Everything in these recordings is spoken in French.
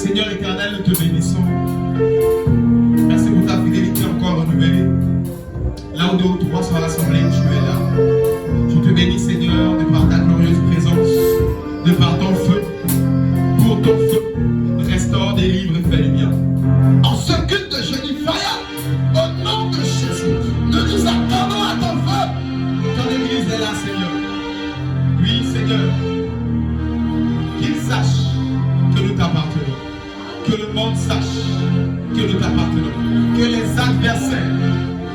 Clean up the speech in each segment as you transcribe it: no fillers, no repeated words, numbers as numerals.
Seigneur éternel, nous te bénissons. Merci pour ta fidélité encore renouvelée. Là où 2 ou 3 sont rassemblés, tu es là. Je te bénis, Seigneur, de par ta glorieuse présence, de par ton feu. Pour ton feu, restaure, délivre et fais le bien. En ce culte de jeudi fire, au nom de Jésus, nous nous attendons à ton feu. Ton église est là, Seigneur. Oui, Seigneur, qu'il sache que nous t'appartenons. Que le monde sache que nous t'appartenons. Que les adversaires,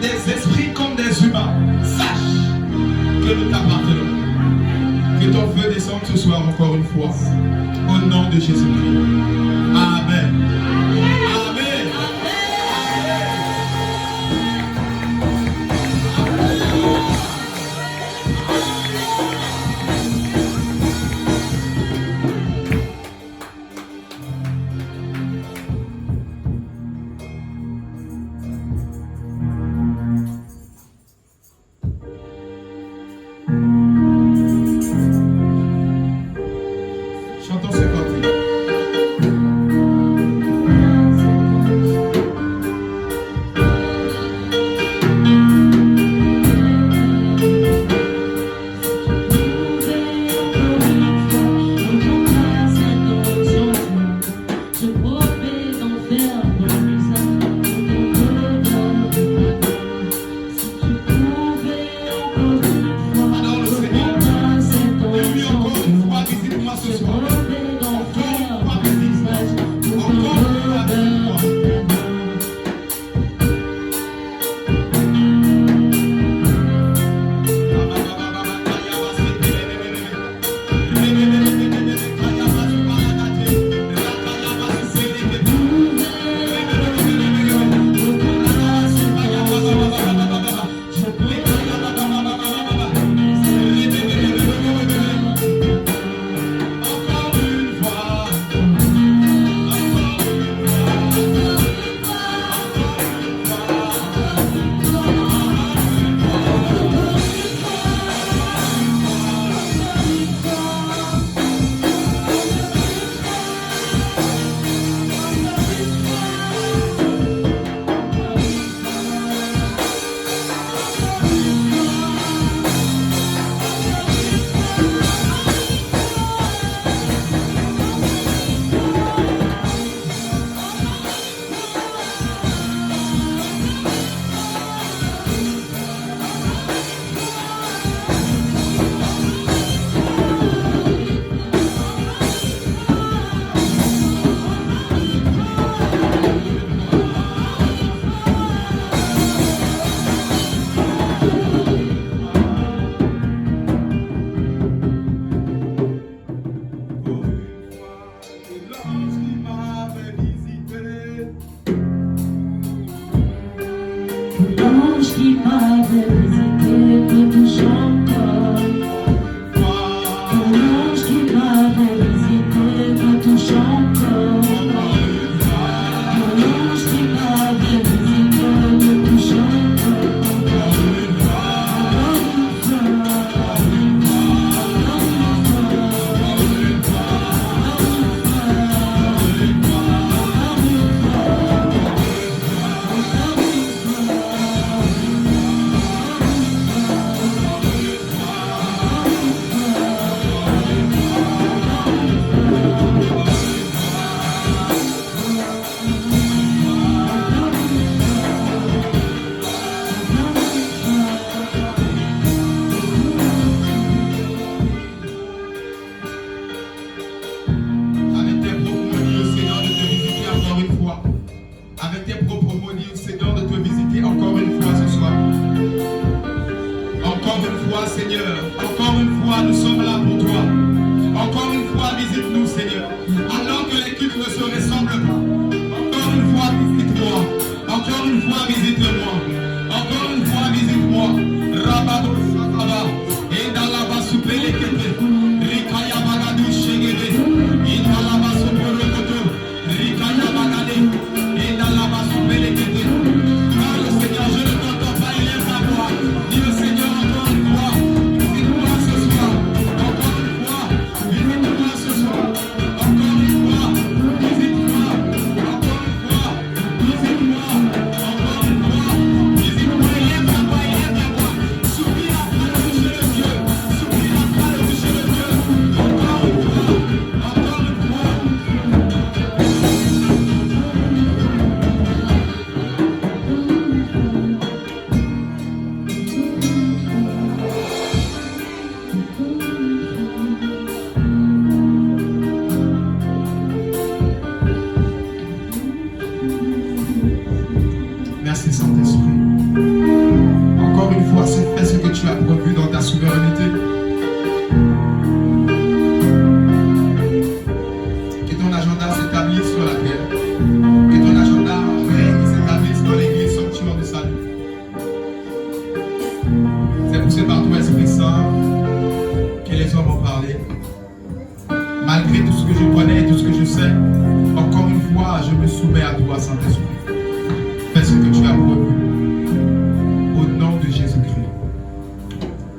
des esprits comme des humains, sachent que nous t'appartenons. Que ton feu descende ce soir encore une fois. Au nom de Jésus-Christ. Amen. Amen. Chantons ce cantique. L'ange qui m'avait visité me touche encore. L'ange qui m'avait visité me touche encore. L'ange qui m'avait visité me touche encore. Avec tes propres mots, dis au Seigneur de te visiter encore une fois ce soir. Encore une fois, Seigneur. Encore une fois, nous sommes là pour toi. Encore une fois, visite-nous, Seigneur. Alors que les cultes ne se ressemblent pas. Encore une fois, visite-moi. Encore une fois, visite-moi. Encore une fois, visite-moi. Rabado Sakaba. Et dans la bas soupé les kétés. Rikaya Bagadou Shegebe. sais, encore une fois, je me soumets à toi, Saint-Esprit. Fais ce que tu as promis. Au nom de Jésus-Christ.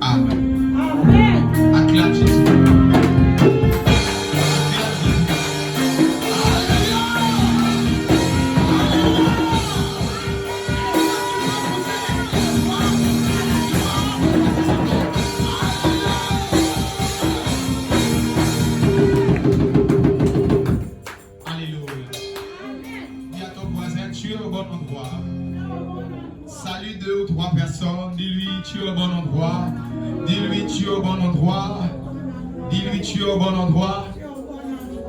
Amen. Amen. Acclame Jésus. Tu es au bon endroit. Dis-lui, tu es au bon endroit. Dis-lui, tu es au bon endroit.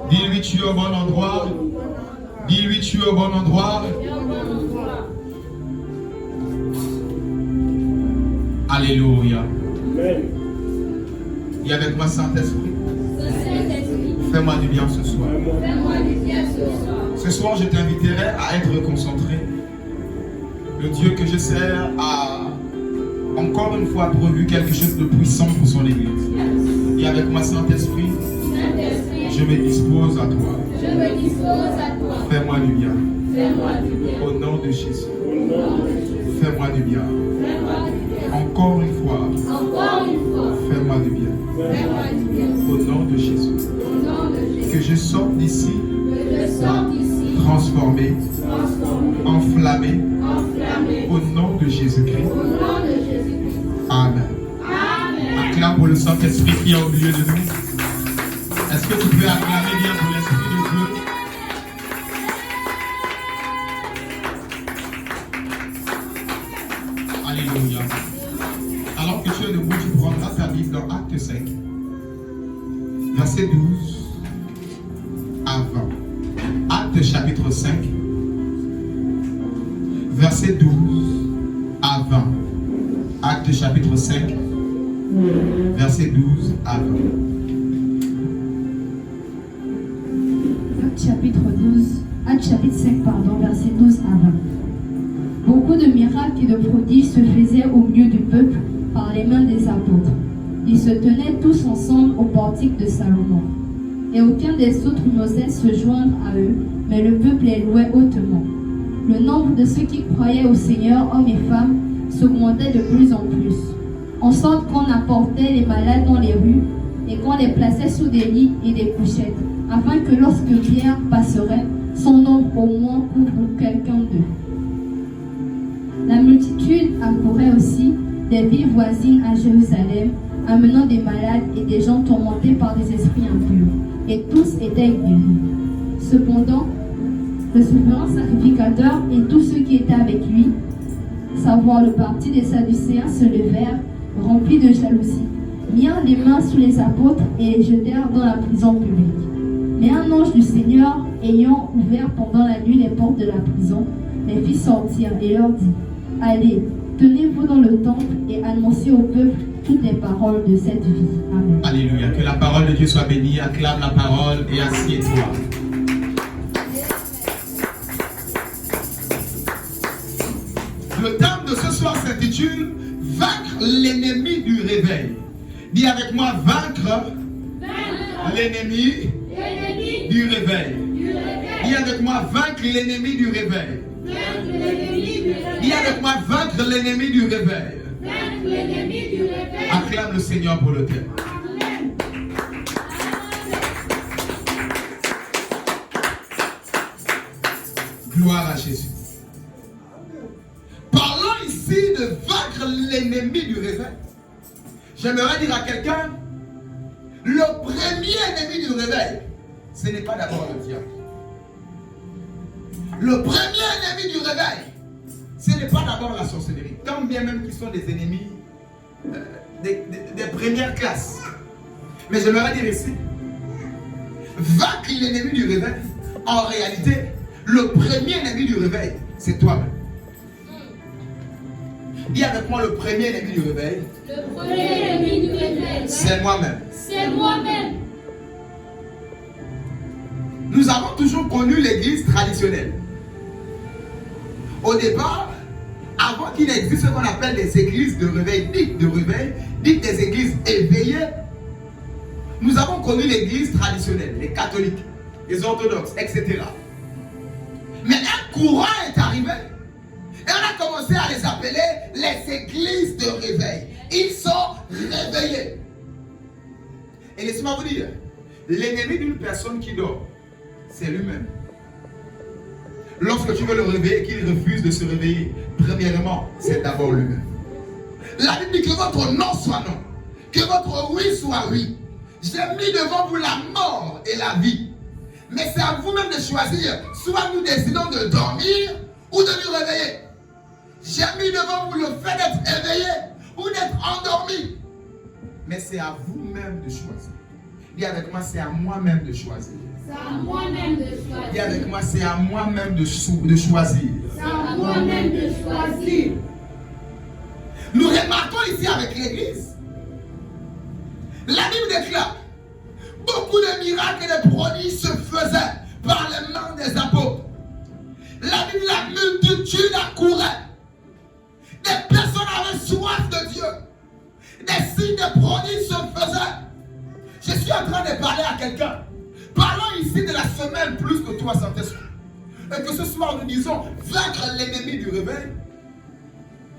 Dis-lui, tu es au bon endroit. Dis-lui, tu es au bon endroit. Alléluia. Et avec moi, Saint-Esprit. Fais-moi du bien ce soir. Ce soir, je t'inviterai à être concentré. Le Dieu que je sers a encore une fois prévu quelque chose de puissant pour son Église. Et avec moi, Saint-Esprit, je me dispose à toi. Fais-moi du bien. Au nom de Jésus. Fais-moi du bien. Encore une fois. Fais-moi du bien. Au nom de Jésus. Que je sorte d'ici. Transformé. Enflammé. Au nom de Jésus-Christ. Amen. Acclame pour le Saint-Esprit qui est au milieu de nous. Est-ce que tu peux acclamer bien pour l'Esprit de Dieu? Alléluia. Alors que tu es debout, tu prendras ta Bible dans Acte 5, verset 12 à 20. Acte chapitre 5, verset 12 à 20. Acte chapitre 5, verset 12 à 20. Acte chapitre 5, verset 12 à 20. Beaucoup de miracles et de prodiges se faisaient au milieu du peuple par les mains des apôtres. Ils se tenaient tous ensemble au portique de Salomon. Et aucun des autres n'osait se joindre à eux, mais le peuple les louait hautement. Le nombre de ceux qui croyaient au Seigneur, hommes et femmes, s'augmentait de plus en plus, en sorte qu'on apportait les malades dans les rues et qu'on les plaçait sous des lits et des couchettes, afin que lorsque Pierre passerait, son ombre au moins couvre quelqu'un d'eux. La multitude accourait aussi des villes voisines à Jérusalem, amenant des malades et des gens tourmentés par des esprits impurs, et tous étaient guéris. Cependant, le souverain sacrificateur et tous ceux qui étaient avec lui, savoir le parti des Sadducéens, se levèrent, remplis de jalousie, mirent les mains sous les apôtres et les jetèrent dans la prison publique. Mais un ange du Seigneur, ayant ouvert pendant la nuit les portes de la prison, les fit sortir et leur dit: allez, tenez-vous dans le temple et annoncez au peuple toutes les paroles de cette vie. Amen. Alléluia. Que la parole de Dieu soit bénie. Acclame la parole et assieds-toi. Le thème de ce soir s'intitule Vaincre l'ennemi du réveil. Dis avec moi: vaincre l'ennemi du réveil. Dis avec moi: vaincre l'ennemi du réveil. Dis avec moi: vaincre l'ennemi du réveil. Acclame le Seigneur pour le thème. Gloire à Jésus. Parlons ici de vaincre l'ennemi du réveil. J'aimerais dire à quelqu'un: le premier ennemi du réveil, ce n'est pas d'abord le diable. Le premier ennemi du réveil, ce n'est pas d'abord la sorcellerie. Tant bien même qu'ils sont des ennemis des premières classes. Mais j'aimerais dire ici, vaincre l'ennemi du réveil, en réalité, le premier ennemi du réveil, c'est toi-même. Dis avec moi: le premier ennemi du réveil. Le premier ennemi du réveil. C'est moi-même. C'est moi-même. Nous avons toujours connu l'église traditionnelle. Au départ, avant qu'il n'existe ce qu'on appelle des églises de réveil, dites des églises éveillées, nous avons connu l'église traditionnelle, les catholiques. les orthodoxes, etc. Mais un courant est arrivé. Et on a commencé à les appeler les églises de réveil. Ils sont réveillés. Et laissez-moi vous dire, l'ennemi d'une personne qui dort, c'est lui-même. Lorsque tu veux le réveiller et qu'il refuse de se réveiller, premièrement, c'est d'abord lui-même. La Bible dit que votre non soit non, que votre oui soit oui. J'ai mis devant vous la mort et la vie. Mais c'est à vous-même de choisir. Soit nous décidons de dormir ou de nous réveiller. J'ai mis devant vous le fait d'être éveillé ou d'être endormi. Mais c'est à vous-même de choisir. Dis avec moi, c'est à moi-même de choisir. C'est à moi-même de choisir. Dis avec moi, c'est à moi-même de choisir. C'est à moi-même de choisir. Nous remarquons ici avec l'Église. La Bible déclare, beaucoup de miracles et de prodiges se faisaient par les mains des apôtres. La Bible, la multitude accourait. Des personnes avaient soif de Dieu. Des signes de prodiges se faisaient. Je suis en train de parler à quelqu'un. Parlons ici de la semaine plus que toi, Saint-Esprit. Et que ce soir nous disons, vaincre l'ennemi du réveil.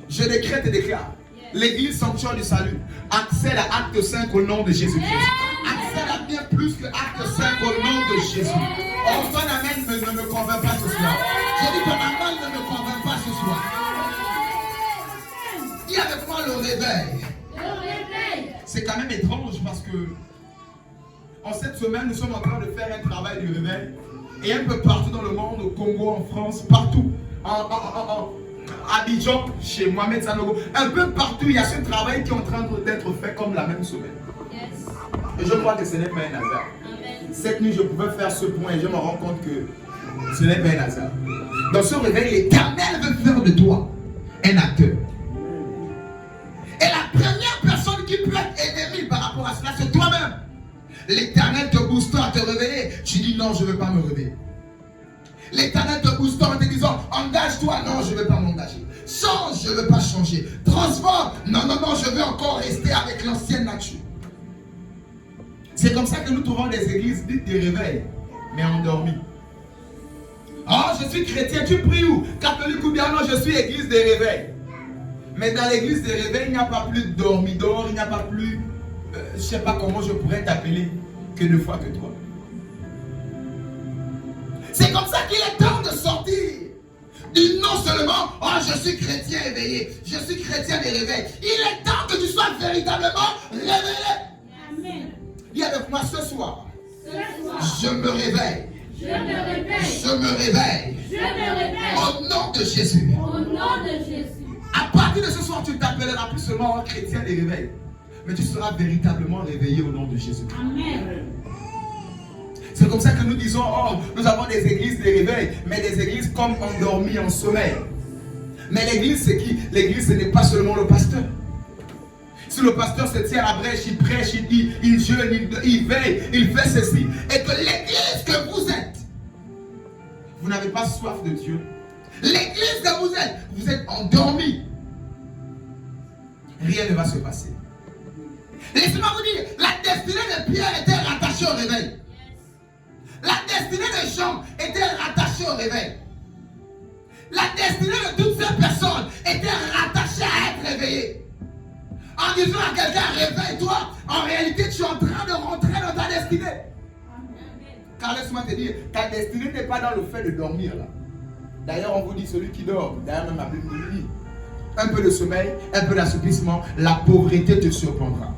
Je décrète et déclare. L'église sanctuaire du salut accède à Acte 5 au nom de Jésus-Christ. Accède à bien plus que Acte 5 au nom de Jésus. Oh, ton amen ne me convainc pas ce soir. Je dis ton amen ne me convainc pas ce soir. Dis avec moi le réveil. Le réveil. C'est quand même étrange parce que en cette semaine, nous sommes en train de faire un travail du réveil. Et un peu partout dans le monde, au Congo, en France, partout. À Abidjan, chez Mohamed Sanogo, un peu partout, il y a ce travail qui est en train d'être fait comme la même semaine. Yes. Et je crois que ce n'est pas un hasard. Amen. Cette nuit, je pouvais faire ce point et je me rends compte que ce n'est pas un hasard. Dans ce réveil, l'Éternel veut faire de toi un acteur. Et la première personne qui peut être ennemie par rapport à cela, c'est toi-même. L'Éternel te boostant à te réveiller, tu dis non, je ne veux pas me réveiller. L'Éternel te boostant en te disant engage-toi, non, je ne veux pas m'engager. Change, je ne veux pas changer. Transforme, non, non, non, je veux encore rester avec l'ancienne nature. C'est comme ça que nous trouvons des églises dites des réveils, mais endormies. Oh, je suis chrétien, tu pries où? Catholique ou bien non, je suis église des réveils. Mais dans l'église des réveils, il n'y a pas plus de dormidor, il n'y a pas plus, je ne sais pas comment je pourrais t'appeler, que 2 fois que toi. C'est comme ça qu'il est temps de sortir du non seulement, oh je suis chrétien éveillé, je suis chrétien des réveils. Il est temps que tu sois véritablement réveillé. Amen. Dis avec moi ce soir, Ce soir, je me réveille, je me réveille. je me réveille, Je me réveille. au nom de Jésus. Au nom de Jésus. À partir de ce soir, tu t'appelleras plus seulement un chrétien des réveils, mais tu seras véritablement réveillé au nom de Jésus. Amen. C'est comme ça que nous disons, oh, nous avons des églises des réveils, mais des églises comme endormies en sommeil. Mais l'église, c'est qui? L'église, ce n'est pas seulement le pasteur. Si le pasteur se tient à la brèche, il prêche, il dit, il jeûne, il veille, il fait ceci. Et que l'église que vous n'avez pas soif de Dieu. L'église que vous êtes endormi. Rien ne va se passer. Laissez-moi vous dire, la destinée de Pierre était rattachée au réveil. La destinée de Jean était rattachée au réveil. La destinée de toutes ces personnes était rattachée à être réveillée. En disant à quelqu'un, réveille-toi, en réalité tu es en train de rentrer dans ta destinée. Car laisse-moi te dire, ta destinée n'est pas dans le fait de dormir là. D'ailleurs, on vous dit celui qui dort, d'ailleurs même la Bible nous dit, un peu de sommeil, un peu d'assouplissement, la pauvreté te surprendra.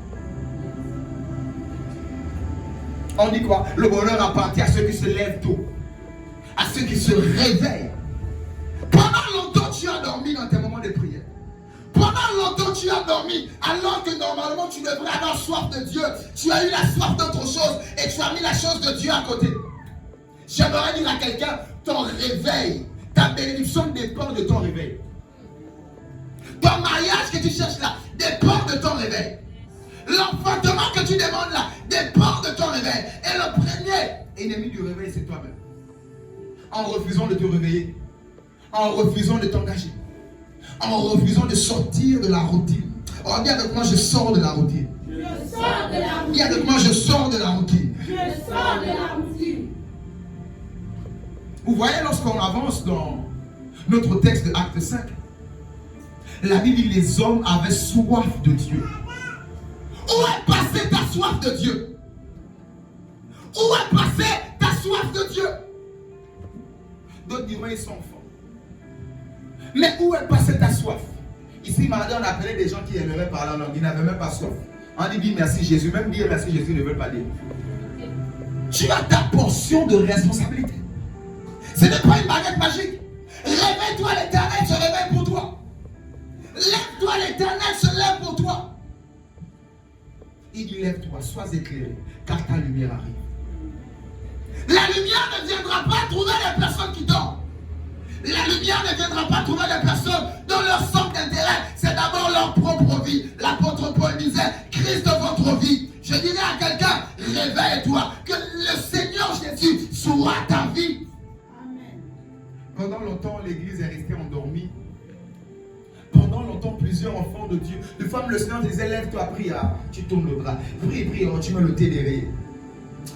On dit quoi? Le bonheur appartient à ceux qui se lèvent tôt, à ceux qui se réveillent. Pendant longtemps, tu as dormi dans tes moments de prière. Pendant longtemps, tu as dormi, alors que normalement, tu devrais avoir soif de Dieu. Tu as eu la soif d'autre chose et tu as mis la chose de Dieu à côté. J'aimerais dire à quelqu'un, ton réveil, ta bénédiction dépend de ton réveil. Ton mariage que tu cherches là dépend de ton réveil. L'enfantement que tu demandes là dépend de ton réveil. Et le premier ennemi du réveil, c'est toi-même. En refusant de te réveiller, en refusant de t'engager, en refusant de sortir de la routine. Oh, dis avec moi, je sors de la routine. Je sors de la routine. Dis avec moi, je sors de la routine. Je sors de la routine. Vous voyez, lorsqu'on avance dans notre texte de Acte 5, la Bible dit les hommes avaient soif de Dieu. Où est passée ta soif de Dieu? Où est passée ta soif de Dieu? D'autres diront ils sont enfants. Mais où est passée ta soif? Ici, mardi, on appelait des gens qui aimeraient parler en langue. Ils n'avaient même pas soif. On dit merci Jésus. Même dire merci Jésus ne veut pas dire. Tu as ta portion de responsabilité. Ce n'est pas une baguette magique. Réveille-toi, l'Éternel se réveille pour toi. Lève-toi, l'Éternel se lève pour toi. Il dit lève-toi, sois éclairé, car ta lumière arrive. La lumière ne viendra pas trouver les personnes qui dorment. La lumière ne viendra pas trouver les personnes dont leur centre d'intérêt, c'est d'abord leur propre vie. L'apôtre Paul disait, Christ de votre vie. Je dirais à quelqu'un, réveille-toi, que le Seigneur Jésus soit ta vie. Amen. Pendant longtemps, l'église est restée endormie. Pendant longtemps, plusieurs enfants de Dieu, de femmes, le Seigneur disait, lève-toi, prie, tu tournes le bras. Prie, prie, tu mets le thé d'éveil.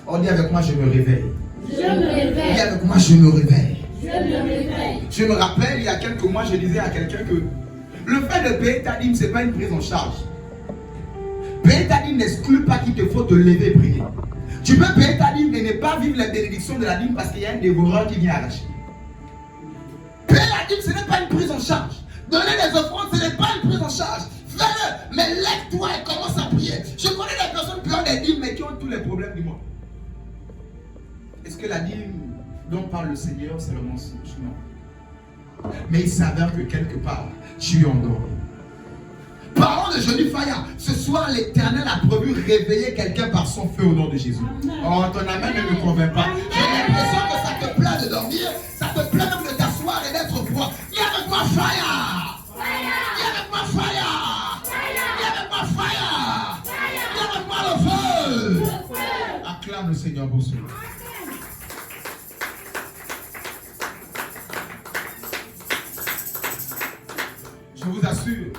On dit avec moi, je me réveille. Je me réveille. Dis avec moi, je me réveille. Je me réveille. Je me rappelle, il y a quelques mois, je disais à quelqu'un que le fait de payer ta dîme, ce n'est pas une prise en charge. Payer ta dîme n'exclut pas qu'il te faut te lever et prier. Tu peux payer ta dîme et ne pas vivre la bénédiction de la dîme parce qu'il y a un dévoreur qui vient arracher. Payer la dîme, ce n'est pas une prise en charge. Donner des offrandes, ce n'est pas une prise en charge. Fais-le, mais lève-toi et commence à prier. Je connais des personnes qui ont des dîmes mais qui ont tous les problèmes du monde. Est-ce que la dîme dont parle le Seigneur, c'est le mensonge? Non. Mais il s'avère que quelque part, tu es endormi. Parlons de Johnny Fire. Ce soir, l'Éternel a prévu réveiller quelqu'un par son feu au nom de Jésus. Oh, ton amen ne me convainc pas. J'ai l'impression que ça te plaît de dormir, ça te plaît même de t'asseoir et d'être froid. Viens avec moi, Fire! Viens avec moi, Fire! Viens avec moi, Fire! Viens avec moi, le feu! Acclame le Seigneur pour cela. Je vous assure,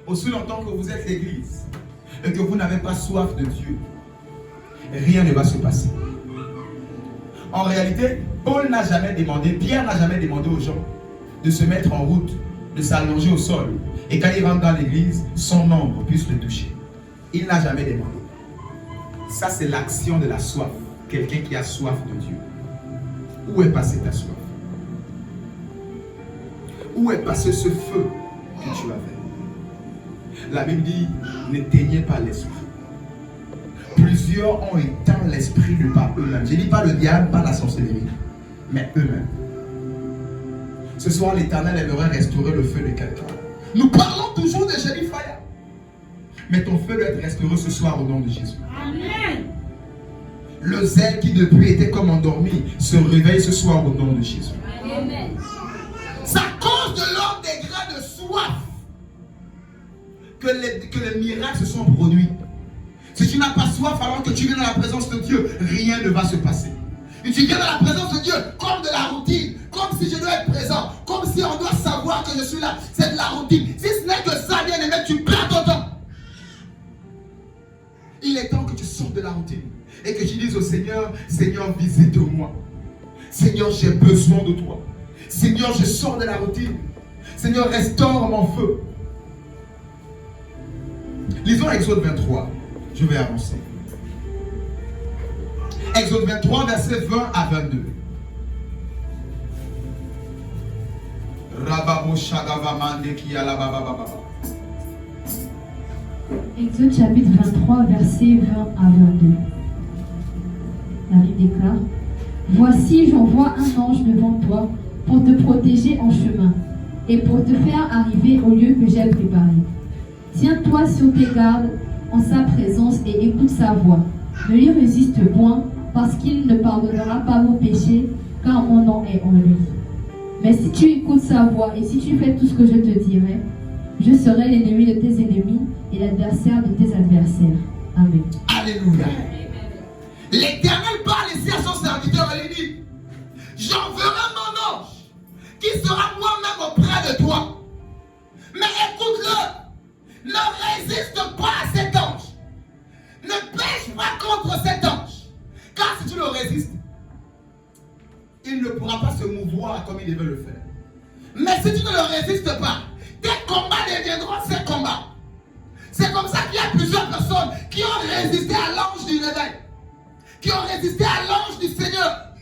aussi longtemps que vous êtes l'église et que vous n'avez pas soif de Dieu, rien ne va se passer. En réalité, Paul n'a jamais demandé, Pierre n'a jamais demandé aux gens de se mettre en route, de s'allonger au sol et quand il rentre dans l'église, son ombre puisse le toucher. Il n'a jamais demandé. Ça, c'est l'action de la soif. Quelqu'un qui a soif de Dieu. Où est passée ta soif? Où est passé ce feu que tu avais? La Bible dit, n'éteignez pas l'esprit. Plusieurs ont éteint l'esprit de par eux-mêmes. Je ne dis pas le diable, pas la sorcellerie, mais eux-mêmes. Ce soir, l'Éternel aimerait restaurer le feu de quelqu'un. Nous parlons toujours de Johnny Fire. Mais ton feu doit être restauré ce soir au nom de Jésus. Amen. Le zèle qui depuis était comme endormi se réveille ce soir au nom de Jésus. Amen. C'est à cause de l'homme des grains de soif que les miracles se sont produits. Si tu n'as pas soif alors que tu viens dans la présence de Dieu, rien ne va se passer. Et tu viens dans la présence de Dieu comme de la routine, comme si je dois être présent, comme si on doit savoir que je suis là. C'est de la routine. Si ce n'est que ça, bien aimé, tu perds ton temps. Il est temps que tu sortes de la routine et que tu dises au Seigneur, Seigneur, visite-moi. Seigneur, j'ai besoin de toi. Seigneur, je sors de la routine. Seigneur, restaure mon feu. Lisons Exode 23. Je vais avancer. Exode 23, versets 20 à 22. Exode chapitre 23, versets 20 à 22. La Bible déclare: Voici, j'envoie un ange devant toi pour te protéger en chemin et pour te faire arriver au lieu que j'ai préparé. Tiens-toi sur tes gardes en sa présence et écoute sa voix. Ne lui résiste point, parce qu'il ne pardonnera pas vos péchés, car mon nom est en lui. Mais si tu écoutes sa voix et si tu fais tout ce que je te dirai, je serai l'ennemi de tes ennemis et l'adversaire de tes adversaires. Amen. Alléluia. L'Éternel parle ici à son serviteur et lui dit: j'enverrai mon ange qui sera moi-même auprès de toi. Mais écoute-le, ne résiste pas à cet ange. Ne pêche pas contre cet ange. Car si tu le résistes, il ne pourra pas se mouvoir comme il veut le faire. Mais si tu ne le résistes pas, tes combats deviendront ses combats. C'est comme ça qu'il y a plusieurs personnes qui ont résisté à l'ange du réveil, qui ont résisté à l'ange du Seigneur.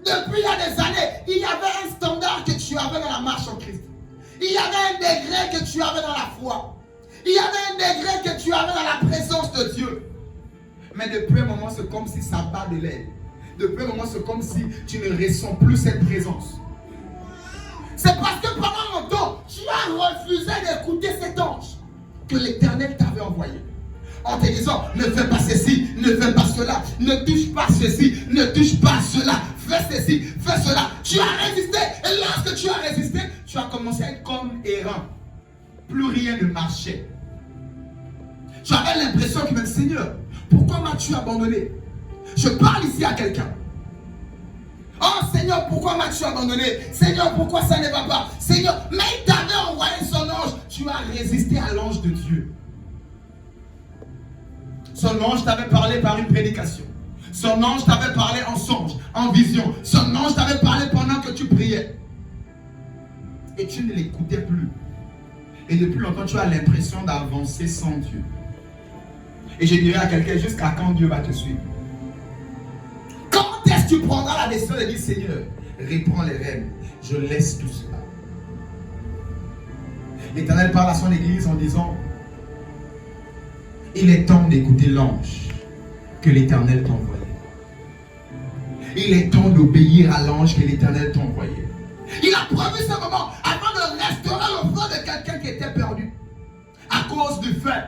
Depuis il y a des années, il y avait un standard que tu avais dans la marche en Christ. Il y avait un degré que tu avais dans la foi. Il y avait un degré que tu avais dans la présence de Dieu. Mais depuis un moment, c'est comme si ça bat de l'aile. Depuis un moment, c'est comme si tu ne ressens plus cette présence. C'est parce que pendant longtemps, tu as refusé d'écouter cet ange que l'Éternel t'avait envoyé. En te disant, ne fais pas ceci, ne fais pas cela, ne touche pas ceci, ne touche pas cela, fais ceci, fais cela. Tu as résisté. Et lorsque tu as résisté, tu as commencé à être comme errant. Plus rien ne marchait. Tu avais l'impression que même Seigneur, pourquoi m'as-tu abandonné? Je parle ici à quelqu'un. Oh Seigneur, pourquoi m'as-tu abandonné? Seigneur, pourquoi ça ne va pas? Seigneur, mais il t'avait envoyé son ange. Tu as résisté à l'ange de Dieu. Son ange t'avait parlé par une prédication. Son ange t'avait parlé en songe, en vision. Son ange t'avait parlé pendant que tu priais. Et tu ne l'écoutais plus. Et depuis longtemps, tu as l'impression d'avancer sans Dieu. Et je dirais à quelqu'un, jusqu'à quand Dieu va te suivre? Quand est-ce que tu prendras la décision de dire, Seigneur, reprends les rênes, je laisse tout cela. L'Éternel parle à son église en disant, il est temps d'écouter l'ange que l'Éternel t'a envoyé. Il est temps d'obéir à l'ange que l'Éternel t'a envoyé. Il a prévu ce moment avant de restaurer le feu de quelqu'un qui était perdu. À cause du fait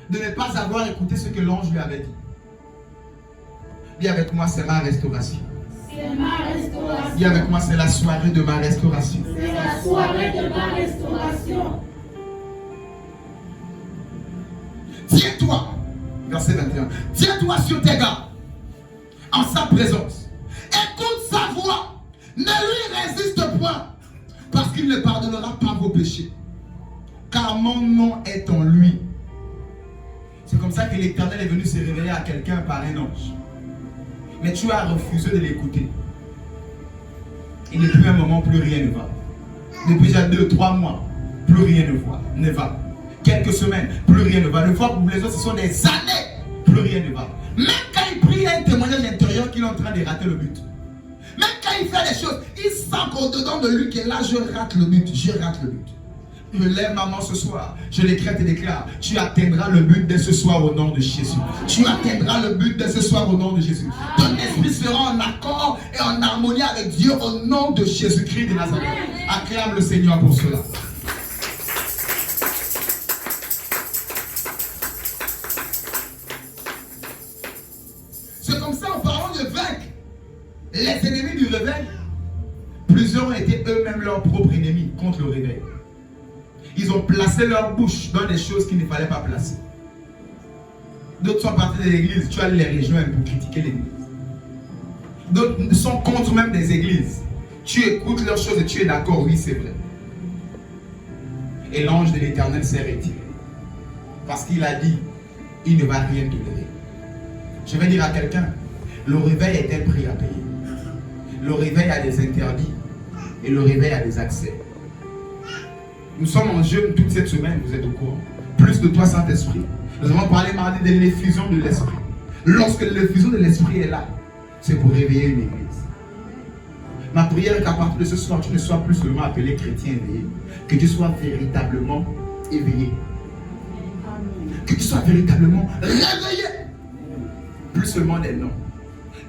de ne pas avoir écouté ce que l'ange lui avait dit. Dis avec moi, c'est ma restauration. C'est ma restauration. Dis avec moi, c'est la soirée de ma restauration. C'est la soirée de ma restauration. Tiens-toi, verset 21. Tiens-toi sur tes gardes, en sa présence. Écoute sa voix. Ne lui résiste point, parce qu'il ne pardonnera pas vos péchés. Car mon nom est en lui. C'est comme ça que l'Éternel est venu se révéler à quelqu'un par un ange. Mais tu as refusé de l'écouter. Et depuis un moment, plus rien ne va. Depuis déjà 2-3 mois, plus rien ne va. Quelques semaines, plus rien ne va. Le fois pour les autres, ce sont des années, plus rien ne va. Même quand il prie, il y a un témoignage intérieur qu'il est en train de rater le but. Même quand il fait les choses, il sent qu'au-dedans de lui, que là, je rate le but, Je lève maman ce soir, je décrète et déclare, tu atteindras le but dès ce soir au nom de Jésus. Tu atteindras le but dès ce soir au nom de Jésus. Ton esprit sera en accord et en harmonie avec Dieu au nom de Jésus-Christ de Nazareth. Acclame le Seigneur pour cela. C'est comme ça, en parlant de vaincre les ennemis du réveil, plusieurs ont été eux-mêmes leurs propres ennemis contre le réveil. Ils ont placé leur bouche dans des choses qu'il ne fallait pas placer. D'autres sont partis de l'église, tu allais les rejoindre pour critiquer l'église. D'autres sont contre même des églises. Tu écoutes leurs choses et tu es d'accord, oui c'est vrai. Et l'ange de l'Éternel s'est retiré. Parce qu'il a dit, il ne va rien tolérer. Je vais dire à quelqu'un, le réveil est un prix à payer. Le réveil a des interdits et le réveil a des accès. Nous sommes en jeûne toute cette semaine, vous êtes au courant. Plus de toi, Saint-Esprit. Nous avons parlé mardi de l'effusion de l'Esprit. Lorsque l'effusion de l'Esprit est là, c'est pour réveiller une église. Ma prière est qu'à partir de ce soir, tu ne sois plus seulement appelé chrétien éveillé, que tu sois véritablement éveillé. Que tu sois véritablement réveillé. Plus seulement des noms.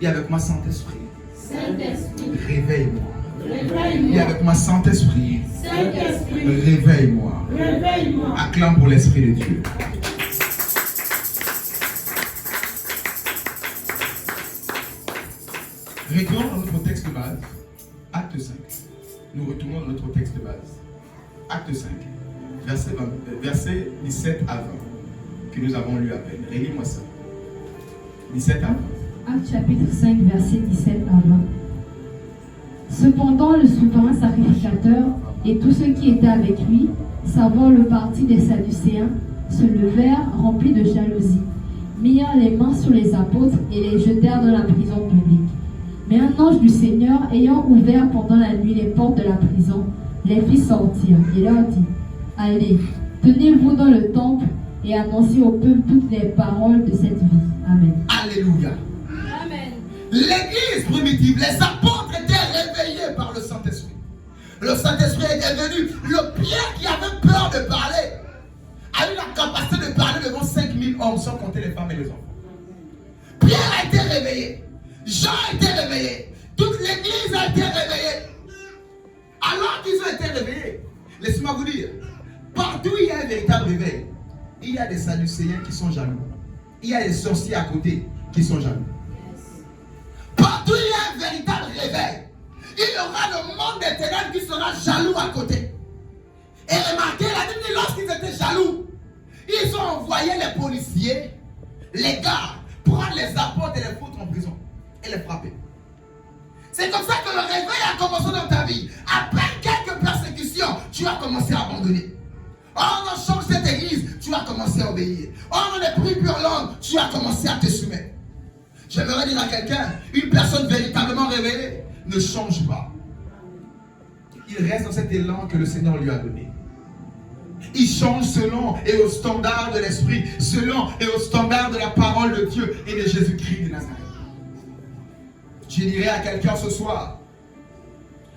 Et avec moi, Saint-Esprit. Saint-Esprit. Réveille-moi. Réveille-moi. Et avec moi, Saint-Esprit. Saint-Esprit. Réveille-moi. Réveille-moi. Acclame pour l'Esprit de Dieu. Retournons dans notre texte de base. Acte 5. Nous retournons dans notre texte de base. Acte 5. Verset 17 à 20. Que nous avons lu à peine. Relis-moi ça. 17 à 20. Acte chapitre 5, verset 17 à 20. Cependant, le souverain sacrificateur et tous ceux qui étaient avec lui, savant le parti des Sadducéens, se levèrent remplis de jalousie, mirent les mains sur les apôtres et les jetèrent dans la prison publique. Mais un un ange du Seigneur, ayant ouvert pendant la nuit les portes de la prison, les fit sortir et leur dit, allez, tenez-vous dans le temple et annoncez au peuple toutes les paroles de cette vie. Amen. Alléluia. Amen. L'église primitive, les apôtres étaient réveillés par le Saint-Esprit. Le Saint-Esprit est venu. Le Pierre qui avait peur de parler a eu la capacité de parler devant 5000 hommes sans compter les femmes et les enfants. Pierre a été réveillé. Jean a été réveillé. Toute l'église a été réveillée. Alors qu'ils ont été réveillés, laissez-moi vous dire, partout où il y a un véritable réveil, il y a des Sadducéens qui sont jaloux. Il y a des sorciers à côté qui sont jaloux. Partout où il y a un véritable réveil, il y aura le monde des ténèbres qui sera jaloux à côté. Et remarquez, la Bible dit, lorsqu'ils étaient jaloux, ils ont envoyé les policiers, les gars, prendre les apôtres et les foutre en prison et les frapper. C'est comme ça que le réveil a commencé dans ta vie. Après quelques persécutions, tu as commencé à abandonner. Oh, on change cette église, tu as commencé à obéir. Oh, on est pris pure langue, tu as commencé à te soumettre. J'aimerais dire à quelqu'un, une personne véritablement réveillée ne change pas. Il reste dans cet élan que le Seigneur lui a donné. Il change selon et au standard de l'Esprit, selon et au standard de la parole de Dieu et de Jésus-Christ de Nazareth. Je dirais à quelqu'un ce soir,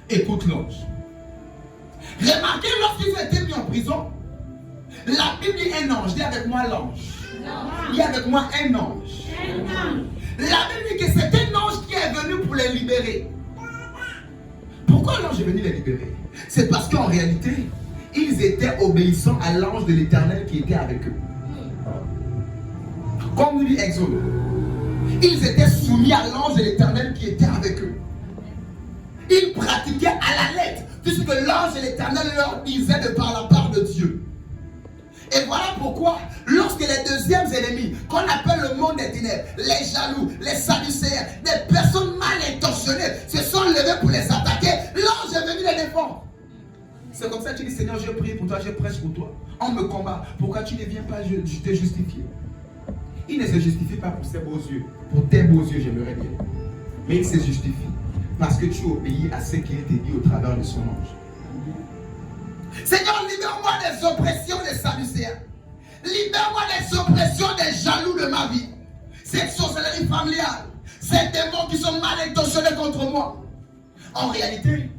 écoute l'ange. Remarquez, lorsqu'ils ont été mis en prison, la Bible dit un ange. Dis avec moi l'ange. Dis avec moi un ange. La Bible dit que c'est un ange qui est venu pour les libérer. Pourquoi l'ange est venu les libérer? C'est parce qu'en réalité, ils étaient obéissants à l'ange de l'Éternel qui était avec eux. Comme nous dit Exode, ils étaient soumis à l'ange de l'Éternel qui était avec eux. Ils pratiquaient à la lettre tout ce que l'ange de l'Éternel leur disait de par la part de Dieu. Et voilà pourquoi, lorsque les deuxièmes ennemis, qu'on appelle le monde des ténèbres, les jaloux, les sadducéens, des personnes mal intentionnées, se sont levés pour les attaquer, l'ange est venu les défendre. C'est comme ça que tu dis, Seigneur, je prie pour toi, je prêche pour toi. On me combat. Pourquoi tu ne viens pas te justifier? Il ne se justifie pas pour ses beaux yeux, pour tes beaux yeux, j'aimerais dire. Mais il se justifie parce que tu obéis à ce qui a été dit au travers de son ange. Seigneur, libère-moi des oppressions des Sadducéens. Libère-moi des oppressions des jaloux de ma vie. Cette sorcellerie familiale, ces démons qui sont mal intentionnés contre moi. En réalité,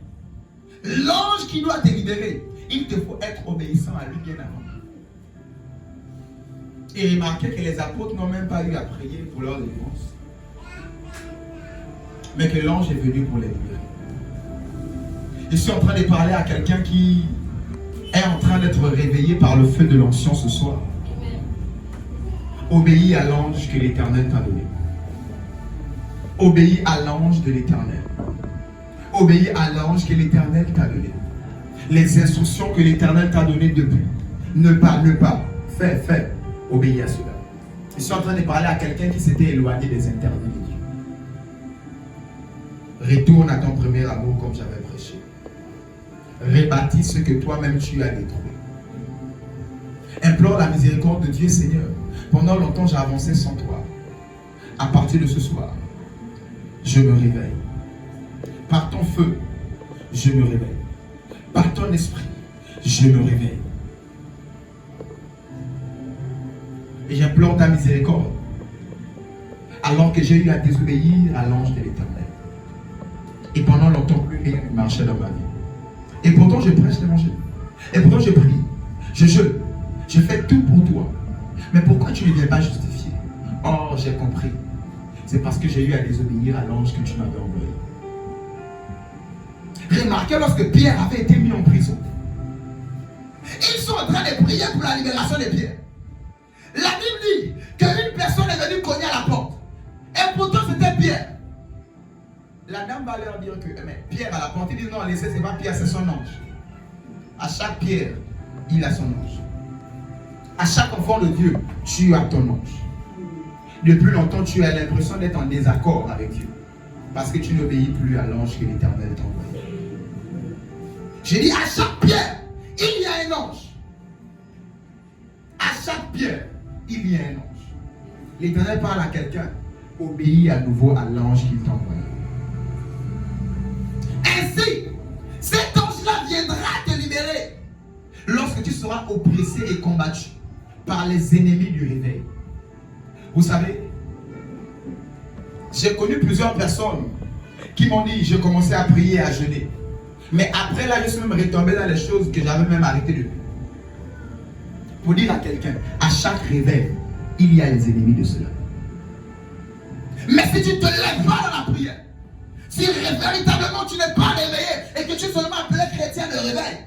l'ange qui doit te libérer, il te faut être obéissant à lui bien avant. Et remarquez que les apôtres n'ont même pas eu à prier pour leur délivrance. Mais que l'ange est venu pour les libérer. Je suis en train de parler à quelqu'un qui est en train d'être réveillé par le feu de l'onction ce soir. Obéis à l'ange que l'Éternel t'a donné. Obéis à l'ange de l'Éternel. Obéis à l'ange que l'Éternel t'a donné. Les instructions que l'Éternel t'a données depuis. Ne pas. Fais. Obéis à cela. Je suis en train de parler à quelqu'un qui s'était éloigné des interdits de Dieu. Retourne à ton premier amour comme j'avais prêché. Rebâtis ce que toi-même tu as détruit. Implore la miséricorde de Dieu, Seigneur. Pendant longtemps, j'ai avancé sans toi. À partir de ce soir, je me réveille. Par ton feu, je me réveille. Par ton esprit, je me réveille. Et j'implore ta miséricorde. Alors que j'ai eu à désobéir à l'ange de l'Éternel. Et pendant longtemps, plus rien ne marchait dans ma vie. Et pourtant, je prêche l'évangile. Et pourtant, je prie. Je jeûne. Je fais tout pour toi. Mais pourquoi tu ne viens pas justifier? Oh, j'ai compris. C'est parce que j'ai eu à désobéir à l'ange que tu m'avais envoyé. Remarquez, lorsque Pierre avait été mis en prison, ils sont en train de prier pour la libération de Pierre. La Bible dit qu'une personne est venue cogner à la porte. Et pourtant, c'était Pierre. La dame va leur dire que mais Pierre à la porte, il dit non, laissez, c'est pas Pierre, c'est son ange. À chaque Pierre, il a son ange. À chaque enfant de Dieu, tu as ton ange. Depuis longtemps, tu as l'impression d'être en désaccord avec Dieu. Parce que tu n'obéis plus à l'ange que l'Éternel t'a envoyé. J'ai dit à chaque pierre, il y a un ange. À chaque pierre, il y a un ange. L'Éternel parle à quelqu'un. Obéis à nouveau à l'ange qu'il t'a envoyé. ici, cet ange-là viendra te libérer lorsque tu seras oppressé et combattu par les ennemis du réveil. Vous savez, j'ai connu plusieurs personnes qui m'ont dit, j'ai commencé à prier, à jeûner. Mais après là, je suis même retombé dans les choses que j'avais même arrêté de faire. Pour dire à quelqu'un, à chaque réveil, il y a les ennemis de cela. Mais si tu ne te lèves pas dans la prière, si véritablement tu n'es pas réveillé et que tu es seulement appelé chrétien de réveil,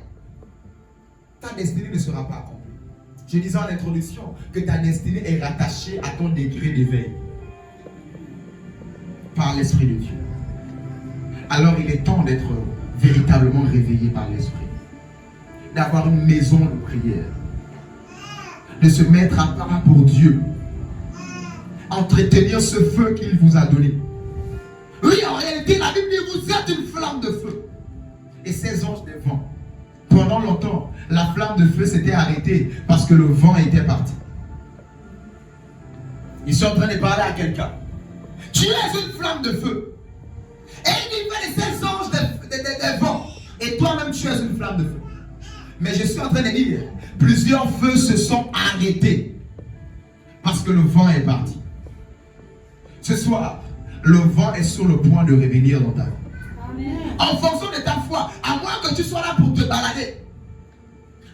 ta destinée ne sera pas accomplie. Je disais en introduction que ta destinée est rattachée à ton degré d'éveil par l'Esprit de Dieu. Alors il est temps d'être véritablement réveillé par l'Esprit, d'avoir une maison de prière, de se mettre à part pour Dieu, entretenir ce feu qu'il vous a donné. Oui, en réalité, la Bible dit vous êtes une flamme de feu. Et ces anges des vents, pendant longtemps, la flamme de feu s'était arrêtée parce que le vent était parti. Ils sont en train de parler à quelqu'un. Tu es une flamme de feu. Et il dit ces anges des vents. Et toi-même, tu es une flamme de feu. Mais je suis en train de dire, plusieurs feux se sont arrêtés parce que le vent est parti. Ce soir, le vent est sur le point de revenir dans ta vie. Amen. En fonction de ta foi, à moins que tu sois là pour te balader,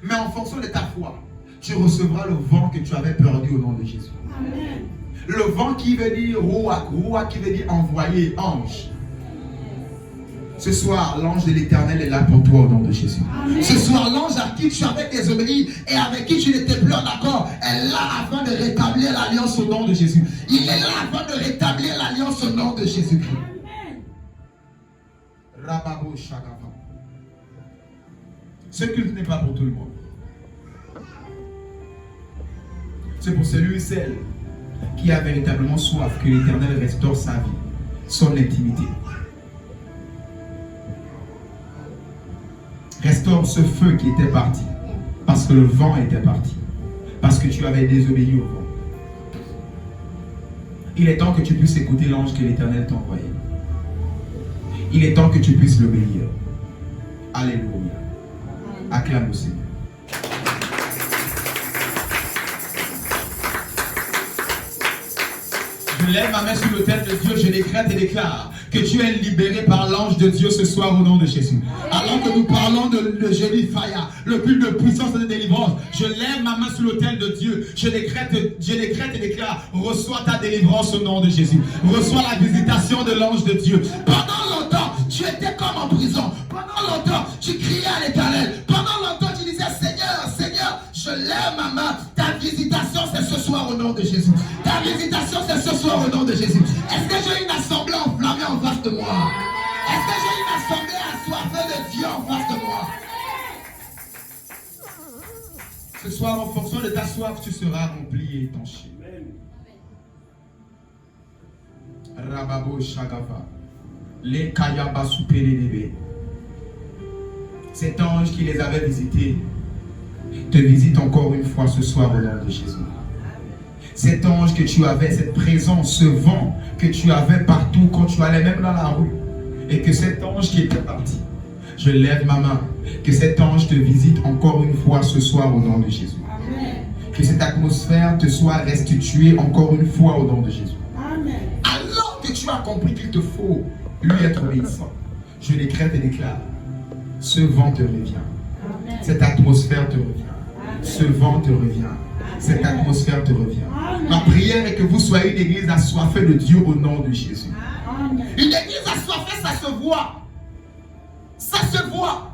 mais en fonction de ta foi, tu recevras le vent que tu avais perdu au nom de Jésus. Amen. Le vent qui veut dire Ruach, Ruach qui veut dire envoyer, ange. Ce soir, l'ange de l'Éternel est là pour toi au nom de Jésus. Amen. Ce soir, l'ange à qui tu avais désobéi et avec qui tu n'étais plus en accord est là afin de rétablir l'alliance au nom de Jésus. Il est là afin de rétablir l'alliance au nom de Jésus-Christ. Rababo Shagava. Ce culte n'est pas pour tout le monde. C'est pour celui et celle qui a véritablement soif que l'Éternel restaure sa vie, son intimité. Restaure ce feu qui était parti parce que le vent était parti, parce que tu avais désobéi au vent. Il est temps que tu puisses écouter l'ange que l'Éternel t'a envoyé. Il est temps que tu puisses l'obéir. Alléluia. Acclame le Seigneur. Je lève ma main sur l'autel de Dieu, je décrète et déclare que tu es libéré par l'ange de Dieu ce soir au nom de Jésus. Alors que nous parlons de Jésus Faya, le plus de puissance et de délivrance, je lève ma main sur l'autel de Dieu. Je décrète et déclare, reçois ta délivrance au nom de Jésus. Reçois la visitation de l'ange de Dieu. Pendant longtemps, tu étais comme en prison. Pendant longtemps, tu criais à l'Éternel. Pendant longtemps, tu disais, Seigneur, Seigneur, je lève ma main. Ta visitation, c'est ce soir au nom de Jésus. Ta visitation, c'est ce soir au nom de Jésus. Est-ce que j'ai une assemblée enflammée en face de moi? Est-ce que j'ai une assemblée assoiffée de Dieu en face de moi? Ce soir, en fonction de ta soif, tu seras rempli et étanché. Rababo Shagava. Les Kayaba Supéré. Cet ange qui les avait visités te visite encore une fois ce soir au nom de Jésus. Cet ange que tu avais, cette présence, ce vent que tu avais partout quand tu allais même dans la rue, et que cet ange qui était parti, je lève ma main, que cet ange te visite encore une fois ce soir au nom de Jésus. Amen. Que cette atmosphère te soit restituée encore une fois au nom de Jésus. Amen. Alors que tu as compris qu'il te faut lui être obéissant, je décrète et déclare, ce vent te revient. Amen. Cette atmosphère te revient. Amen. Ce vent te revient. Amen. Cette atmosphère te revient. Amen. Ma prière est que vous soyez une église assoiffée de Dieu au nom de Jésus. Amen. Une église assoiffée, ça se voit. Ça se voit.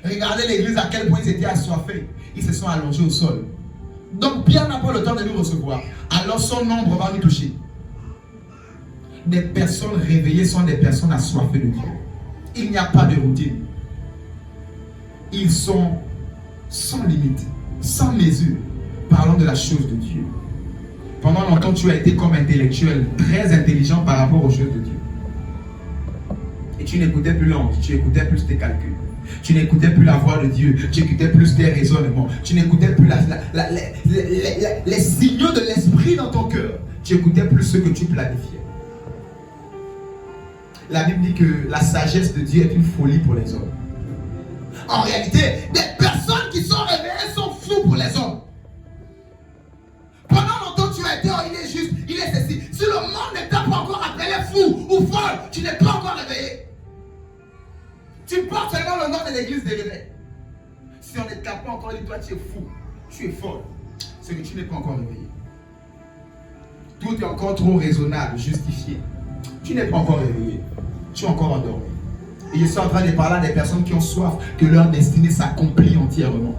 Regardez l'église à quel point ils étaient assoiffés. Ils se sont allongés au sol. Donc Pierre n'a pas le temps de nous recevoir. Alors son nombre va nous toucher. Des personnes réveillées sont des personnes assoiffées de Dieu. Il n'y a pas de routine. Ils sont sans limite, sans mesure, parlant de la chose de Dieu. Pendant longtemps, tu as été comme intellectuel, très intelligent par rapport aux choses de Dieu. Et tu n'écoutais plus l'ange, tu écoutais plus tes calculs. Tu n'écoutais plus la voix de Dieu, tu écoutais plus tes raisonnements. Tu n'écoutais plus les signaux de l'esprit dans ton cœur. Tu écoutais plus ce que tu planifiais. la Bible dit que la sagesse de Dieu est une folie pour les hommes. En réalité, des personnes qui sont réveillées sont fous pour les hommes. Pendant longtemps, tu as été, oh, il est juste, il est ceci. Si le monde ne t'a pas encore appelé fou ou folle, tu n'es pas encore réveillé. Tu portes seulement le nom de l'église des réveils. Si on ne t'a pas encore dit, toi tu es fou, tu es folle, c'est que tu n'es pas encore réveillé. Tout est encore trop raisonnable, justifié. Tu n'es pas encore réveillé. Tu es encore endormi. Et je suis en train de parler à des personnes qui ont soif que leur destinée s'accomplit entièrement.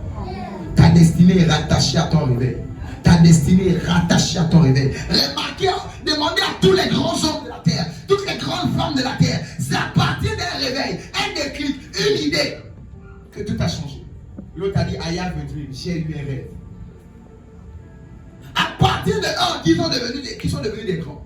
Ta destinée est rattachée à ton réveil. Ta destinée est rattachée à ton réveil. Remarquez, demandez à tous les grands hommes de la terre, toutes les grandes femmes de la terre, c'est à partir d'un réveil, un déclic, une idée, que tout a changé. L'autre a dit, I have a dream, j'ai eu un rêve. À partir de eux qui sont devenus des grands.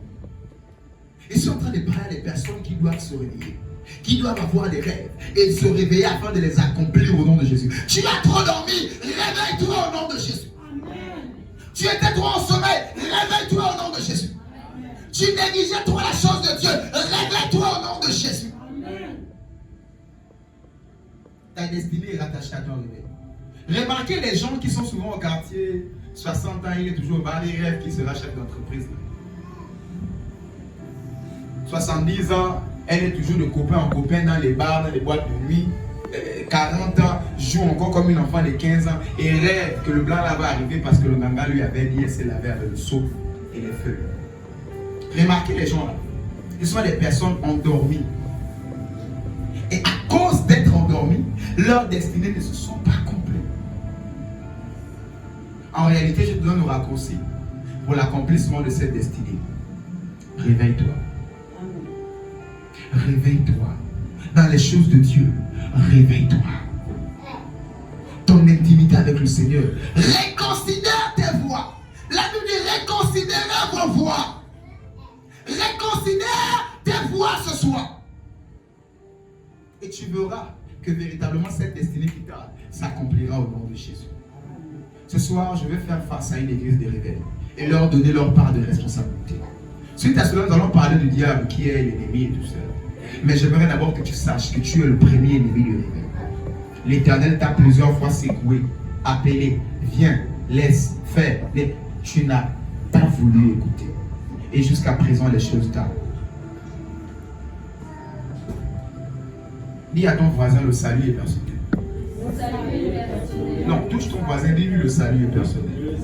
Ils sont en train de parler à des personnes qui doivent se réveiller, qui doivent avoir des rêves et se réveiller afin de les accomplir au nom de Jésus. Tu as trop dormi, réveille-toi au nom de Jésus. Amen. Tu étais trop en sommeil, réveille-toi au nom de Jésus. Amen. Tu négligeais trop la chose de Dieu, réveille-toi au nom de Jésus. Amen. Ta destinée est rattachée à ton réveil. Remarquez les gens qui sont souvent au quartier, 60 ans, il est toujours au bar, il rêve qu'il sera chef d'entreprise. 70 ans, elle est toujours de copain en copain dans les bars, dans les boîtes de nuit. 40 ans, joue encore comme une enfant de 15 ans et rêve que le blanc là va arriver parce que le ganga lui avait dit et s'est lavé avec le seau et les feuilles. Remarquez les gens là. Ils sont des personnes endormies. Et à cause d'être endormis, leurs destinées ne se sont pas accomplies. En réalité, je te donne un raccourci pour l'accomplissement de cette destinée. Réveille-toi. Réveille-toi. Dans les choses de Dieu, réveille-toi. Ton intimité avec le Seigneur. Réconsidère tes voies. La Bible dit réconsidérez vos voies. Réconsidère tes voies ce soir. Et tu verras que véritablement cette destinée qui t'a s'accomplira au nom de Jésus. Ce soir, je vais faire face à une église des réveils et leur donner leur part de responsabilité. Suite à cela, nous allons parler du diable qui est l'ennemi et tout ça. Mais j'aimerais d'abord que tu saches que tu es le premier ennemi du réveil. L'Éternel t'a plusieurs fois secoué, appelé, viens, laisse, fais. Tu n'as pas voulu écouter. Et jusqu'à présent, les choses tardent. Dis à ton voisin, le salut est personnel. Non, touche ton voisin, dis-lui le salut est personnel.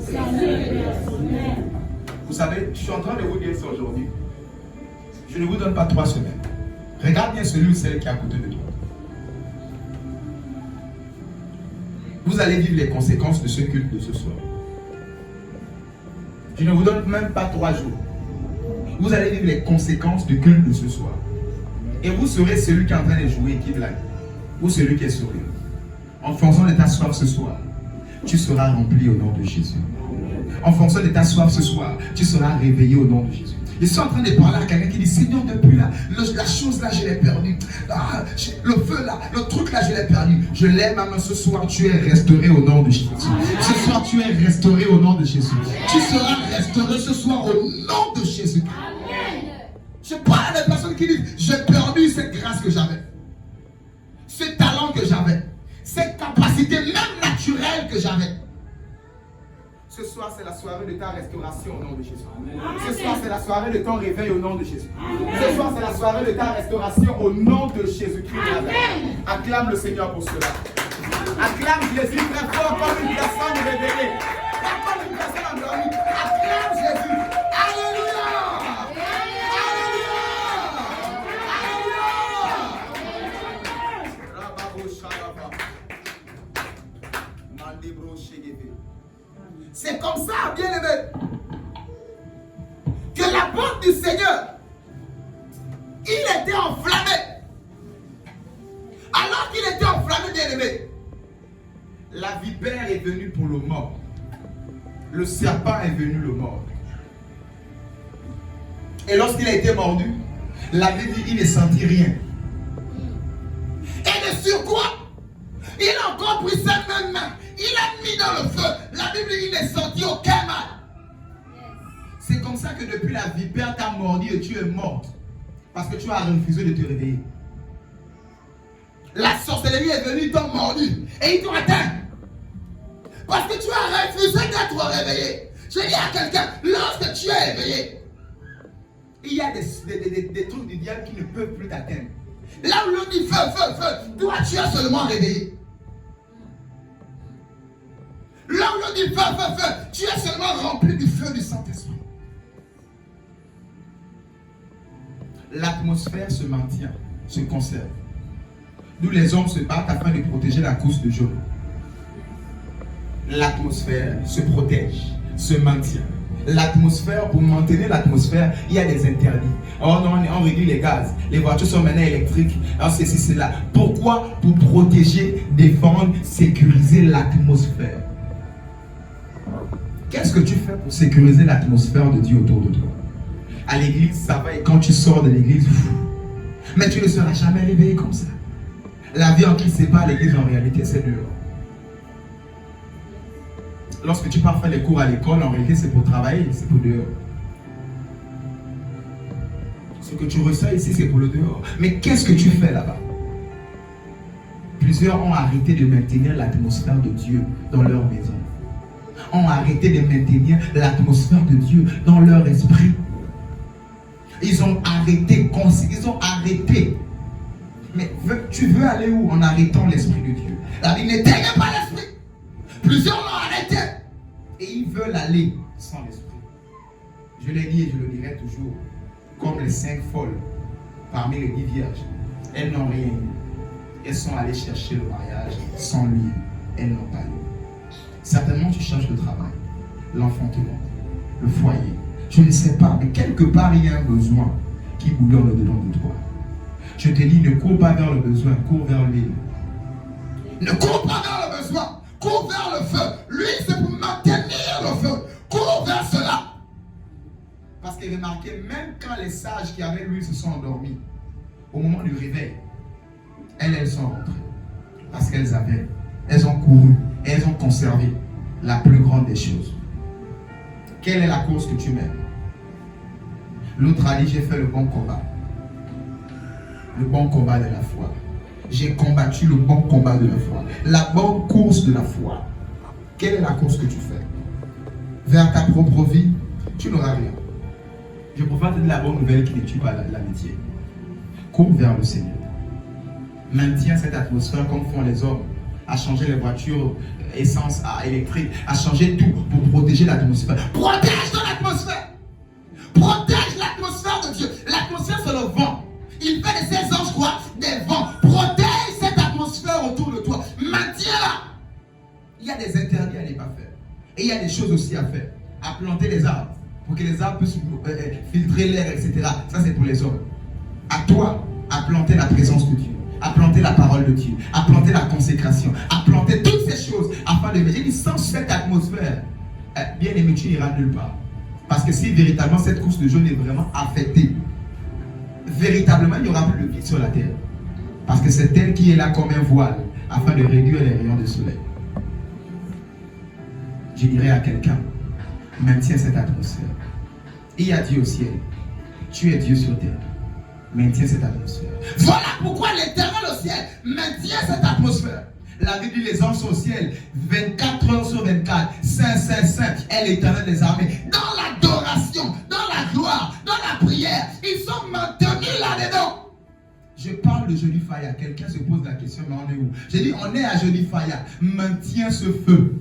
Vous savez, je suis en train de vous dire ça aujourd'hui. Je ne vous donne pas 3 semaines. Regarde bien celui ou celle qui est à côté de toi. Vous allez vivre les conséquences de ce culte de ce soir. Je ne vous donne même pas 3 jours. Vous allez vivre les conséquences du culte de ce soir. Et vous serez celui qui est en train de jouer et qui blague. Ou celui qui est souriant. En fonction de ta soif ce soir, tu seras rempli au nom de Jésus. En fonction de ta soif ce soir, tu seras réveillé au nom de Jésus. Je suis en train de parler à quelqu'un qui dit, Seigneur, depuis là, la chose là, je l'ai perdue. Ah, le feu là, le truc là, je l'ai perdu. Je lève ma main ce soir, tu es restauré au nom de Jésus. Ce soir, tu es restauré au nom de Jésus. Tu seras restauré ce soir au nom de Jésus. Je parle à des personnes qui disent, j'ai perdu cette grâce que j'avais. Ce talent que j'avais. Cette capacité même naturelle que j'avais. Ce soir, c'est la soirée de ta restauration au nom de Jésus. Ce soir, c'est la soirée de ton réveil au nom de Jésus. Ce soir, c'est la soirée de ta restauration au nom de Jésus-Christ. Acclame le Seigneur pour cela. Acclame Jésus très fort comme une personne réveillée. Pas comme une personne endormie. Acclame Jésus. Alléluia. C'est comme ça, bien aimé, que la porte du Seigneur, il était enflammé. Alors qu'il était enflammé, bien aimé, la vipère est venue pour le mort. Le serpent est venu le mordre. Et lorsqu'il a été mordu, la Bible dit qu'il ne sentit rien. Et de surcroît, il a encore pris sa même main. Il a mis dans le feu. La Bible dit qu'il n'est senti aucun mal. C'est comme ça que depuis la vipère t'a mordu et tu es morte. Parce que tu as refusé de te réveiller. La sorcellerie est venue, ils t'ont mordu et ils t'ont atteint. Parce que tu as refusé d'être réveillé. Je dis à quelqu'un, lorsque tu es éveillé, il y a des trucs du diable qui ne peuvent plus t'atteindre. Là où l'on dit feu, toi tu es seulement réveillé. Là où l'on dit feu, tu es seulement rempli du feu du Saint-Esprit. L'atmosphère se maintient, se conserve. Nous les hommes se battent afin de protéger la couche de jaune. L'atmosphère se protège, se maintient. L'atmosphère, pour maintenir l'atmosphère, il y a des interdits. Oh non, on réduit les gaz. Les voitures sont maintenant électriques. Alors ceci, cela. Pourquoi? Pour protéger, défendre, sécuriser l'atmosphère. Qu'est-ce que tu fais pour sécuriser l'atmosphère de Dieu autour de toi? À l'église, ça va, et quand tu sors de l'église, mais tu ne seras jamais réveillé comme ça. La vie en Christ, c'est pas à l'église, en réalité, c'est dehors. Lorsque tu pars faire les cours à l'école, en réalité, c'est pour travailler, c'est pour dehors. Ce que tu ressens ici, c'est pour le dehors. Mais qu'est-ce que tu fais là-bas? Plusieurs ont arrêté de maintenir l'atmosphère de Dieu dans leur maison. Ont arrêté de maintenir l'atmosphère de Dieu dans leur esprit. Ils ont arrêté. Mais tu veux aller où en arrêtant l'esprit de Dieu? La vie n'éteigne pas l'esprit. Plusieurs l'ont arrêté. Et ils veulent aller sans l'esprit. Je l'ai dit et je le dirai toujours. Comme les 5 folles parmi les 10 vierges. Elles n'ont rien eu. Elles sont allées chercher le mariage sans lui. Elles n'ont pas eu. Certainement tu cherches le travail, l'enfantement, le foyer. Je ne sais pas, mais quelque part il y a un besoin qui bouillonne au-dedans de toi. Je te dis, ne cours pas vers le besoin, cours vers l'huile. Ne cours pas vers le besoin, cours vers le feu. L'huile, c'est pour maintenir le feu. Cours vers cela. Parce que remarquez, même quand les sages qui avaient l'huile se sont endormis, au moment du réveil, elles sont rentrées. Parce elles ont couru, et elles ont conservé la plus grande des choses. Quelle est la course que tu mènes? L'autre a dit, j'ai fait le bon combat. Le bon combat de la foi. J'ai combattu le bon combat de la foi. La bonne course de la foi. Quelle est la course que tu fais? Vers ta propre vie, tu n'auras rien. Je préfère te dire la bonne nouvelle qui ne tue pas l'amitié. Cours vers le Seigneur. Maintiens cette atmosphère comme font les hommes. À changer les voitures essence à électrique, à changer tout pour protéger l'atmosphère. Protège ton atmosphère. Protège l'atmosphère de Dieu. L'atmosphère, c'est le vent. Il fait de ses anges quoi? Des vents. Protège cette atmosphère autour de toi. Maintiens-la. Il y a des interdits à ne pas faire. Et il y a des choses aussi à faire. À planter les arbres. Pour que les arbres puissent filtrer l'air, etc. Ça, c'est pour les hommes. À toi, à planter la présence de Dieu. À planter la parole de Dieu, à planter la consécration, à planter toutes ces choses afin de j'ai dit sans cette atmosphère, bien aimé, tu n'iras nulle part. Parce que si véritablement cette course de jeûne est vraiment affectée, véritablement il n'y aura plus de vie sur la terre. Parce que c'est elle qui est là comme un voile afin de réduire les rayons du soleil. Je dirais à quelqu'un, maintiens cette atmosphère. Il y a Dieu au ciel, tu es Dieu sur terre. Maintiens cette atmosphère. Voilà pourquoi l'Éternel au ciel maintient cette atmosphère. La Bible dit les anges sont au ciel 24 heures sur 24. Saint, Saint, Saint est l'Éternel des armées. Dans l'adoration, dans la gloire, dans la prière, ils sont maintenus là-dedans. Je parle de Joli Faya. Quelqu'un se pose la question, mais on est où? J'ai dit, on est à Joli Faya. Maintiens ce feu.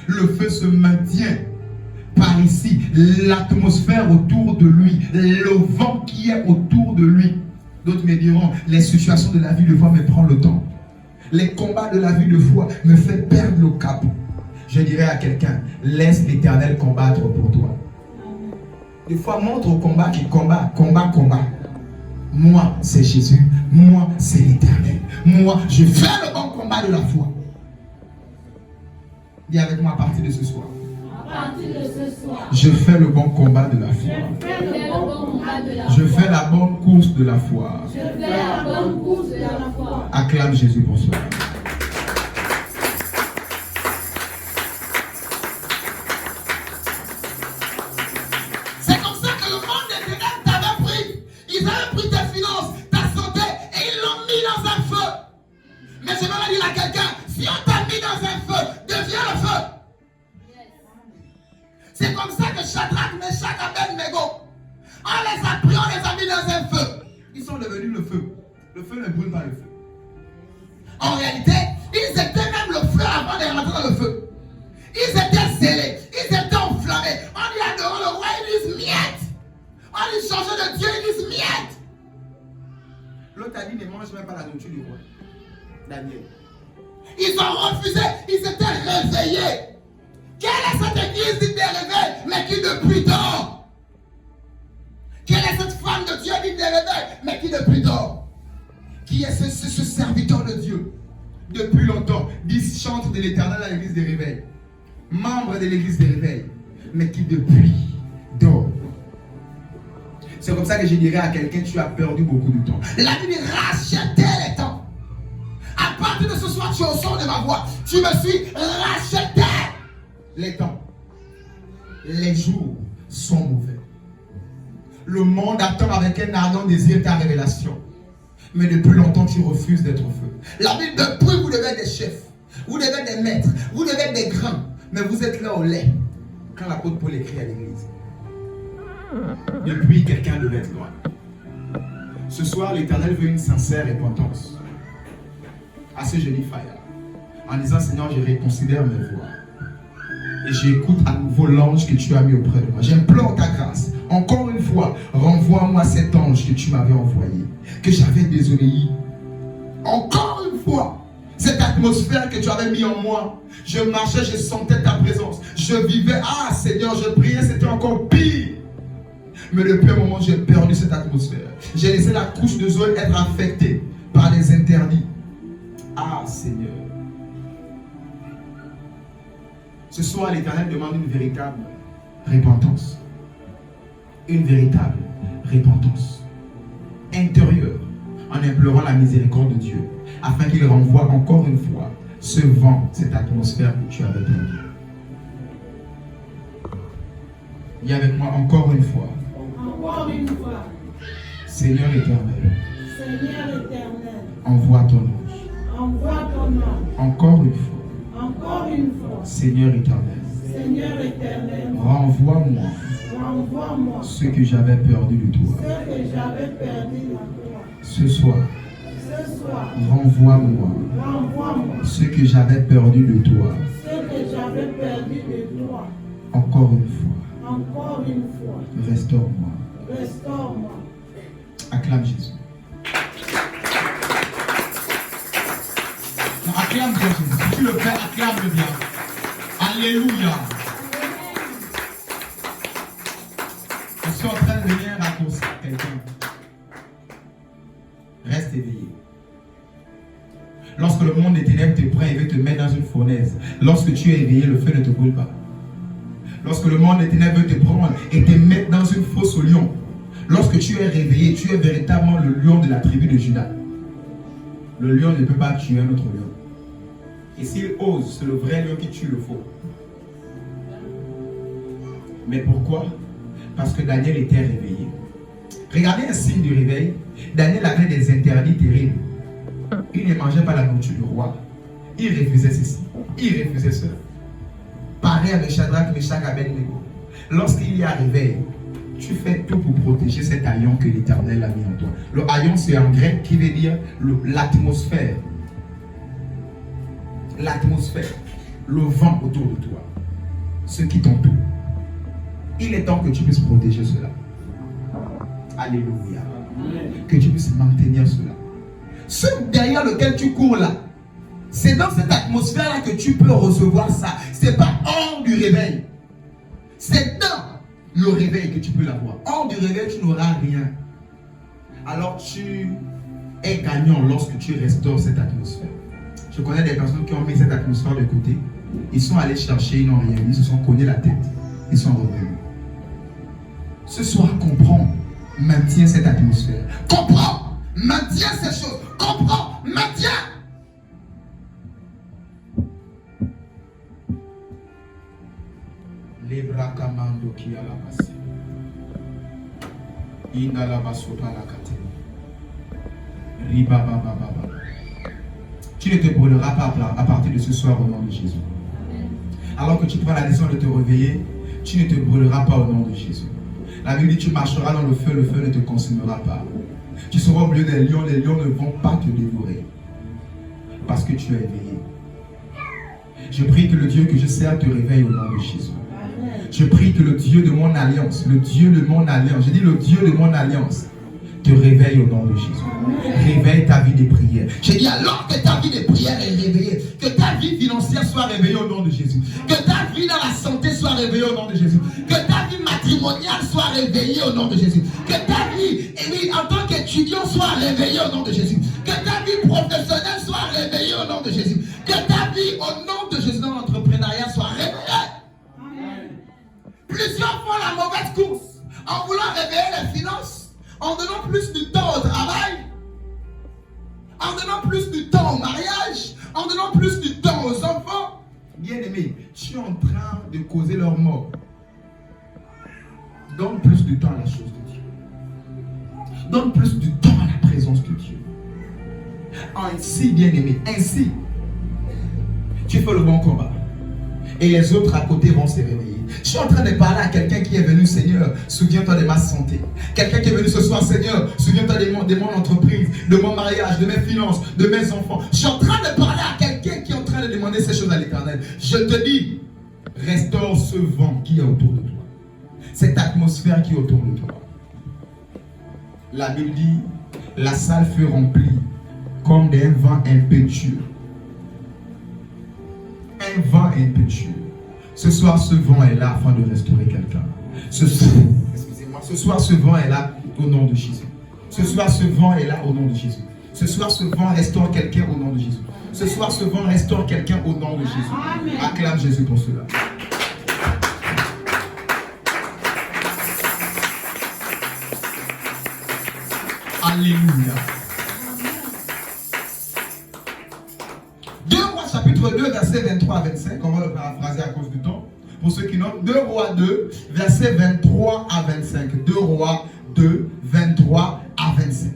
Le feu se maintient. Par ici, l'atmosphère autour de lui, le vent qui est autour de lui. D'autres me diront, les situations de la vie de foi me prennent le temps. Les combats de la vie de foi me font perdre le cap. Je dirais à quelqu'un, laisse l'Éternel combattre pour toi. Des fois, montre au combat qui combat. Moi, c'est Jésus. Moi, c'est l'Éternel. Moi, je fais le bon combat de la foi. Dis avec moi à partir de ce soir. Je fais le bon combat de la foi. Je fais la bonne course de la foi. Acclame Jésus pour cela. C'est comme ça que le monde des ténèbres t'avait pris. Ils avaient pris tes je vais dire à quelqu'un, si on t'a mis dans un feu, deviens le feu. C'est comme ça que Shadrach, Meshach, Abednego, on les a pris, on les a mis dans un feu. Ils sont devenus le feu. Le feu ne brûle pas le feu. En réalité, ils étaient même le feu avant de rentrer dans le feu. Ils étaient zélés, ils étaient enflammés. On dit à devant le roi, ils disent miette. On dit changer de Dieu, ils disent miette. L'autre a dit ne mange même pas la nourriture du roi. Daniel. Ils ont refusé, ils étaient réveillés. Quelle est cette église dite des réveils, mais qui depuis dort? Quelle est cette femme de Dieu dite des réveils, mais qui depuis dort? Qui est ce serviteur de Dieu? Depuis longtemps, 10 chantres de l'Éternel à l'église des réveils. Membre de l'église des réveils, mais qui depuis dort. C'est comme ça que je dirais à quelqu'un, tu as perdu beaucoup de temps. La Bible dit rachetez les temps. À partir de ce soir, tu es au son de ma voix. Tu me suis racheté les temps. Les jours sont mauvais. Le monde attend avec un ardent désir ta révélation. Mais depuis longtemps, tu refuses d'être au feu. La Bible, depuis, vous devez être des chefs. Vous devez être des maîtres. Vous devez être des grands. Mais vous êtes là au lait. Quand l'apôtre Paul écrit à l'église. Depuis, quelqu'un devait être loin. Ce soir, l'Éternel veut une sincère repentance. À ce jeudi fire. En disant, Seigneur, je reconsidère mes voies. Et j'écoute à nouveau l'ange que tu as mis auprès de moi. J'implore ta grâce. Encore une fois, renvoie-moi cet ange que tu m'avais envoyé, que j'avais désobéi. Encore une fois, cette atmosphère que tu avais mis en moi. Je marchais, je sentais ta présence. Je vivais, ah Seigneur, je priais, c'était encore pire. Mais depuis un moment, j'ai perdu cette atmosphère. J'ai laissé la couche de zone être affectée par les interdits. Ah Seigneur. Ce soir, l'Éternel demande une véritable repentance. Une véritable repentance intérieure, en implorant la miséricorde de Dieu, afin qu'il renvoie encore une fois ce vent, cette atmosphère que tu avais perdue. Dis avec moi encore une fois. Encore une fois. Seigneur éternel. Seigneur éternel. Envoie ton ange. Envoie ton ange. Encore une fois. Encore une fois. Seigneur éternel. Seigneur éternel. Renvoie-moi. Renvoie-moi. Ce que j'avais perdu de toi. Ce que j'avais perdu de toi. Ce soir. Ce soir. Renvoie-moi. Renvoie-moi. Ce que j'avais perdu de toi. Ce que j'avais perdu de toi. Encore une fois. Encore une fois. Restaure-moi. Restaure-moi. Acclame Jésus. Non, acclame bien Jésus. Si tu le fais, acclame-le bien. Alléluia. Je suis en train de venir raccourcir quelqu'un. Reste éveillé. Lorsque le monde des ténèbres te prend et veut te mettre dans une fournaise, lorsque tu es éveillé, le feu ne te brûle pas. Lorsque le monde des ténèbres veut te prendre et te mettre dans une fosse au lion, lorsque tu es réveillé, tu es véritablement le lion de la tribu de Juda. Le lion ne peut pas tuer un autre lion. Et s'il ose, c'est le vrai lion qui tue le faux. Mais pourquoi? Parce que Daniel était réveillé. Regardez un signe du réveil. Daniel avait des interdits terribles. Il ne mangeait pas la nourriture du roi. Il refusait ceci. Il refusait cela. Pareil avec Shadrach, Meshach, Abednego. Lorsqu'il y a réveil, tu fais tout pour protéger cet haillon que l'Éternel a mis en toi. Le haillon, c'est en grec qui veut dire l'atmosphère. L'atmosphère. Le vent autour de toi. Ce qui t'entoure. Il est temps que tu puisses protéger cela. Alléluia. Que tu puisses maintenir cela. Ce derrière lequel tu cours là, c'est dans cette atmosphère-là que tu peux recevoir ça. C'est pas hors du réveil. C'est dans le réveil que tu peux l'avoir. Hors du réveil, tu n'auras rien. Alors tu es gagnant lorsque tu restaures cette atmosphère. Je connais des personnes qui ont mis cette atmosphère de côté. Ils sont allés chercher, ils n'ont rien vu. Ils se sont cognés la tête. Ils sont revenus. Ce soir, comprends, maintiens cette atmosphère. Comprends, maintiens ces choses. Comprends, maintiens. Les bras camando qui a la masse. Inda la basota la kate. Riba baba baba. Tu ne te brûleras pas à partir de ce soir au nom de Jésus. Alors que tu prends la décision de te réveiller, tu ne te brûleras pas au nom de Jésus. La Bible dit tu marcheras dans le feu ne te consumera pas. Tu seras au milieu des lions, les lions ne vont pas te dévorer. Parce que tu es éveillé. Je prie que le Dieu que je sers te réveille au nom de Jésus. Je prie que le Dieu de mon alliance, le Dieu de mon alliance, je dis le Dieu de mon alliance, te réveille au nom de Jésus. Réveille ta vie de prière. J'ai dit alors que ta vie de prière est réveillée, que ta vie financière soit réveillée au nom de Jésus, que ta vie dans la santé soit réveillée au nom de Jésus, que ta vie matrimoniale soit réveillée au nom de Jésus, que ta vie en tant qu'étudiant soit réveillée au nom de Jésus, que ta vie professionnelle soit réveillée au nom de Jésus, que ta vie au nom de Jésus dans l'entrepreneuriat soit réveillée. Plusieurs font la mauvaise course en voulant réveiller les finances, en donnant plus de temps au travail, en donnant plus de temps au mariage, en donnant plus de temps aux enfants. Bien-aimé, tu es en train de causer leur mort. Donne plus de temps à la chose de Dieu. Donne plus de temps à la présence de Dieu. Ainsi, bien-aimé, ainsi, tu fais le bon combat. Et les autres à côté vont se réveiller. Je suis en train de parler à quelqu'un qui est venu, Seigneur, souviens-toi de ma santé. Quelqu'un qui est venu ce soir, Seigneur, souviens-toi de mon entreprise, de mon mariage, de mes finances, de mes enfants. Je suis en train de parler à quelqu'un qui est en train de demander ces choses à l'Éternel. Je te dis, restaure ce vent qui est autour de toi. Cette atmosphère qui est autour de toi. La Bible dit, la salle fut remplie comme d'un vent impétueux. Un vent impétueux. Ce soir, ce vent est là afin de restaurer quelqu'un. Ce soir, ce vent est là au nom de Jésus. Ce soir, ce vent est là au nom de Jésus. Ce soir, ce vent restaure quelqu'un au nom de Jésus. Ce soir, ce vent restaure quelqu'un au nom de Jésus. Amen. Acclame Jésus pour cela. Alléluia. 2 Rois chapitre 2, verset 23 à 25. On va le paraphraser à cause du temps. Pour ceux qui notent, 2 Rois 2, verset 23 à 25. 2 Rois 2, 23 à 25.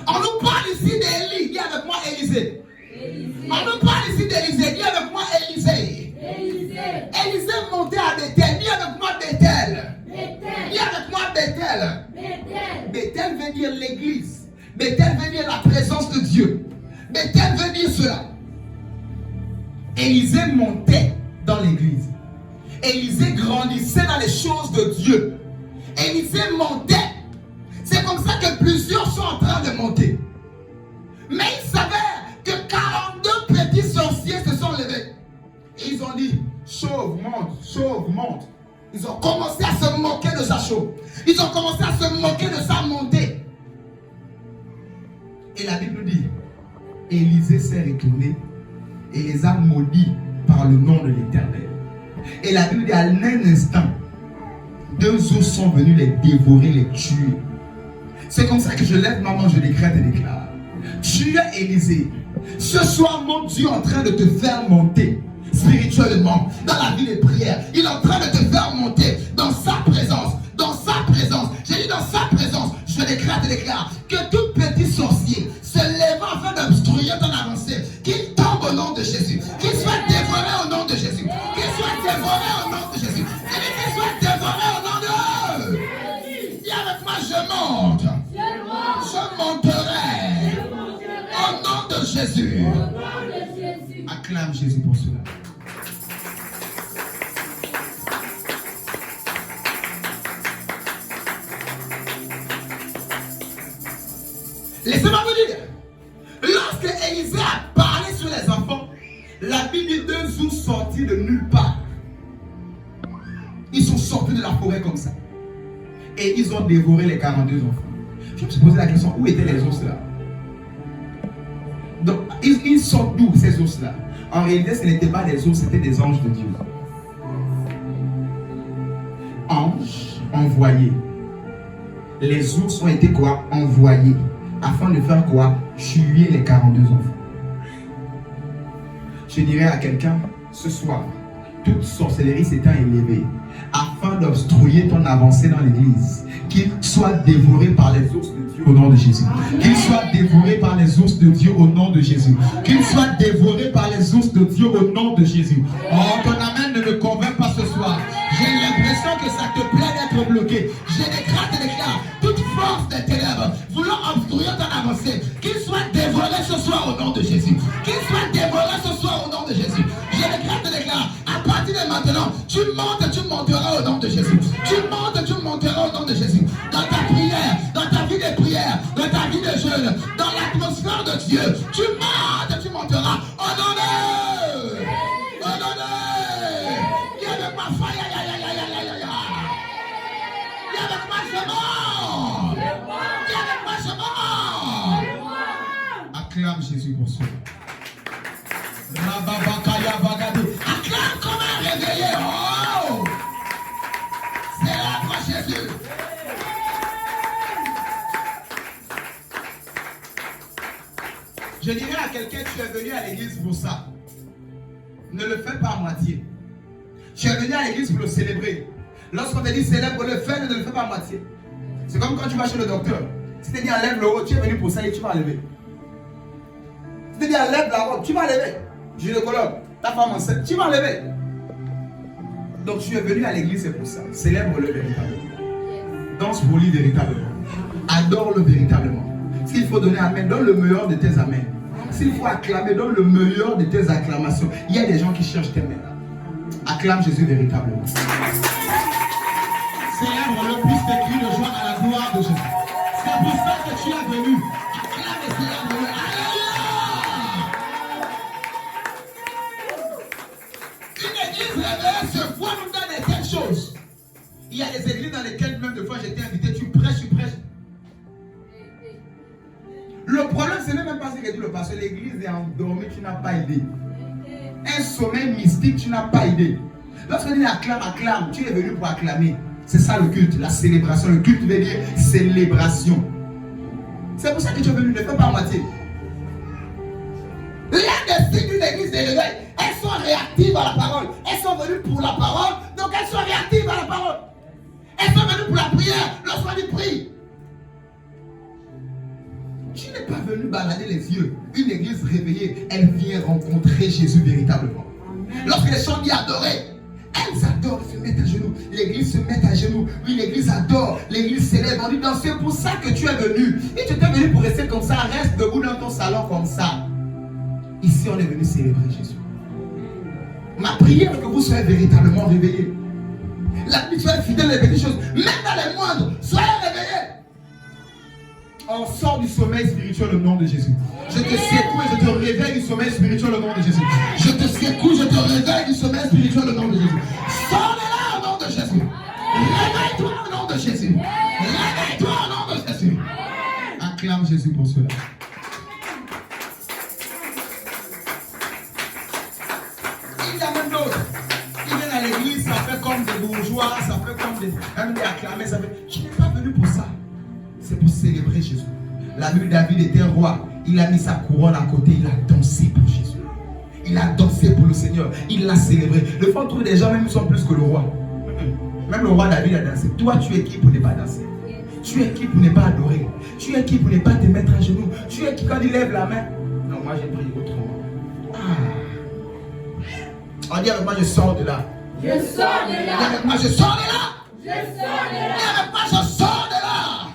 On nous parle ici d'Élie. Dis avec moi Élisée. On nous parle ici d'Élisée. Dis avec moi Élisée. Élisée montait à Bethel. Dis avec moi Bethel. Dis avec moi Bethel. Bethel veut dire l'église. Bethel veut dire la présence de Dieu. Bethel veut dire cela. Élisée montait dans l'église. Élisée grandissait dans les choses de Dieu. Élisée montait. C'est comme ça que plusieurs sont en train de monter. Mais il s'avère que 42 petits sorciers se sont levés. Et ils ont dit, chauve, monte. Ils ont commencé à se moquer de sa chauve. Ils ont commencé à se moquer de sa montée. Et la Bible dit, Élisée s'est retourné et les a maudits par le nom de l'Éternel. Et la Bible dit, à un instant, 2 ours sont venus les dévorer, les tuer. C'est comme ça que je lève ma main, je décrète et déclare. Tu es Élisée. Ce soir, mon Dieu est en train de te faire monter spirituellement dans la vie des prières. Il est en train de te faire monter dans sa présence. Dans sa présence. J'ai dit dans sa présence, je décrète et déclare que tout petit sorcier se lèvant afin d'obstruer ton avancée, qu'il tombe au nom de Jésus. Qu'il soit dévoré au nom de Jésus. Qu'il soit dévoré au nom de Jésus. Qu'il soit dévoré au nom de... Dis avec moi, je monte. Je monterai. Au nom de Jésus. Acclame Jésus pour cela. Laissez-moi vous dire, lorsque Élisée a parlé sur les enfants, la Bible dit 2 ours sortis de nulle part. Ils sont sortis de la forêt comme ça. Et ils ont dévoré les 42 enfants. Je me suis posé la question, où étaient les ours là? Donc, ils sortent d'où ces ours là? En réalité, ce n'étaient pas des ours, c'était des anges de Dieu. Anges envoyés. Les ours ont été quoi? Envoyés. Afin de faire quoi? Tuer les 42 enfants. Je dirais à quelqu'un, ce soir, toute sorcellerie s'étant élevée, afin d'obstruer ton avancée dans l'église, qu'il soit dévoré par les ours de Dieu au nom de Jésus. Qu'il soit dévoré par les ours de Dieu au nom nom de Jésus. Qu'ils soient dévorés par les ours de Dieu au nom de Jésus. Oh, ton amen ne me convainc pas ce soir. J'ai l'impression que ça te plaît d'être bloqué. Je déclare toute force des ténèbres voulant obstruer ton avancée, qu'ils soient dévorés ce soir au nom de Jésus. Qu'ils soient dévorés ce soir au nom de Jésus. Je déclare, à partir de maintenant, tu montes, tu monteras au nom de Jésus. Tu montes, tu monteras au nom de Jésus. Dans ta prière, dans ta vie de prière, dans ta vie de jeûne, dans l'atmosphère de Dieu, tu montes, tu monteras au nom de... Au nom de... Viens avec ma foi, viens avec moi, je mort. Viens avec moi, je mort. Acclame Jésus pour cela. Acclame comme un réveillé. Oh! Célèbre Jésus. Je dirais à quelqu'un, tu es venu à l'église pour ça. Ne le fais pas à moitié. Tu es venu à l'église pour le célébrer. Lorsqu'on te dit célèbre, le fais, ne le fais pas à moitié. C'est comme quand tu vas chez le docteur. Si tu te dis enlève le haut, tu es venu pour ça et tu vas enlever. Si tu te dis enlève la robe, tu vas enlever. Gynécologue, ta femme enceinte, tu vas enlever. Donc tu es venu à l'église, c'est pour ça. Célèbre-le véritablement. Danse pour lui véritablement. Adore-le véritablement. S'il faut donner amen, donne le meilleur de tes amens. S'il faut acclamer, donne le meilleur de tes acclamations. Il y a des gens qui cherchent tes mains. Acclame Jésus véritablement. Célèbre-le, puisse tes cris de joie à la gloire de Jésus. C'est pour ça que tu es venu. Acclame et célèbre-le. Alléluia! Une église réveillée se voit nous donner quelque chose. Il y a des églises dans lesquelles même de fois j'étais invité, tu prêches. Le problème, ce n'est même pas ce que dit le pasteur. L'église est endormie, tu n'as pas aidé. Un sommeil mystique, tu n'as pas aidé. Lorsqu'on dit acclame, tu es venu pour acclamer. C'est ça le culte, la célébration. Le culte veut dire célébration. C'est pour ça que tu es venu, ne fais pas à moitié. L'un des signes d'une église de réveil, elles sont réactives à la parole. Elles sont venues pour la parole, donc elles sont réactives à la parole. Elles sont venues pour la prière, lorsqu'on dit prie. Tu n'es pas venu balader les yeux. Une église réveillée, elle vient rencontrer Jésus véritablement. Lorsque les gens disent adorer, elles adorent, se mettent à genoux. L'église se met à genoux. Oui, l'église adore, l'église célèbre. On dit, non, c'est pour ça que tu es venu. Et tu étais venu pour rester comme ça, reste debout dans ton salon comme ça. Ici, on est venu célébrer Jésus. Ma prière est que vous soyez véritablement réveillés. La nuit, soyez fidèles les petites choses. Même dans les moindres, soyez réveillés. On sort du sommeil spirituel au nom de Jésus. Je te secoue et je te réveille du sommeil spirituel au nom de Jésus. Je te secoue, je te réveille du sommeil spirituel au nom de Jésus. Sors de là au nom de Jésus. Réveille-toi au nom de Jésus. Réveille-toi au nom de Jésus. Acclame Jésus pour cela. Il y a même d'autres. Ils viennent à l'église, ça fait comme des bourgeois, ça fait comme des acclamés. Tu n'es pas venu pour ça. C'est pour célébrer Jésus. La nuit, David était roi. Il a mis sa couronne à côté. Il a dansé pour Jésus. Il a dansé pour le Seigneur. Il l'a célébré. Le fois, trouver des gens même sont plus que le roi. Même le roi David a dansé. Toi, tu es qui pour ne pas danser? Tu es qui pour ne pas adorer? Tu es qui pour ne pas te mettre à genoux? Tu es qui quand il lève la main? Non, moi j'ai pris autrement. On dit avec moi, je sors de là. Je sors de là. Dis avec moi, je sors de là. Je sors de là. Dis avec moi, je sors de là.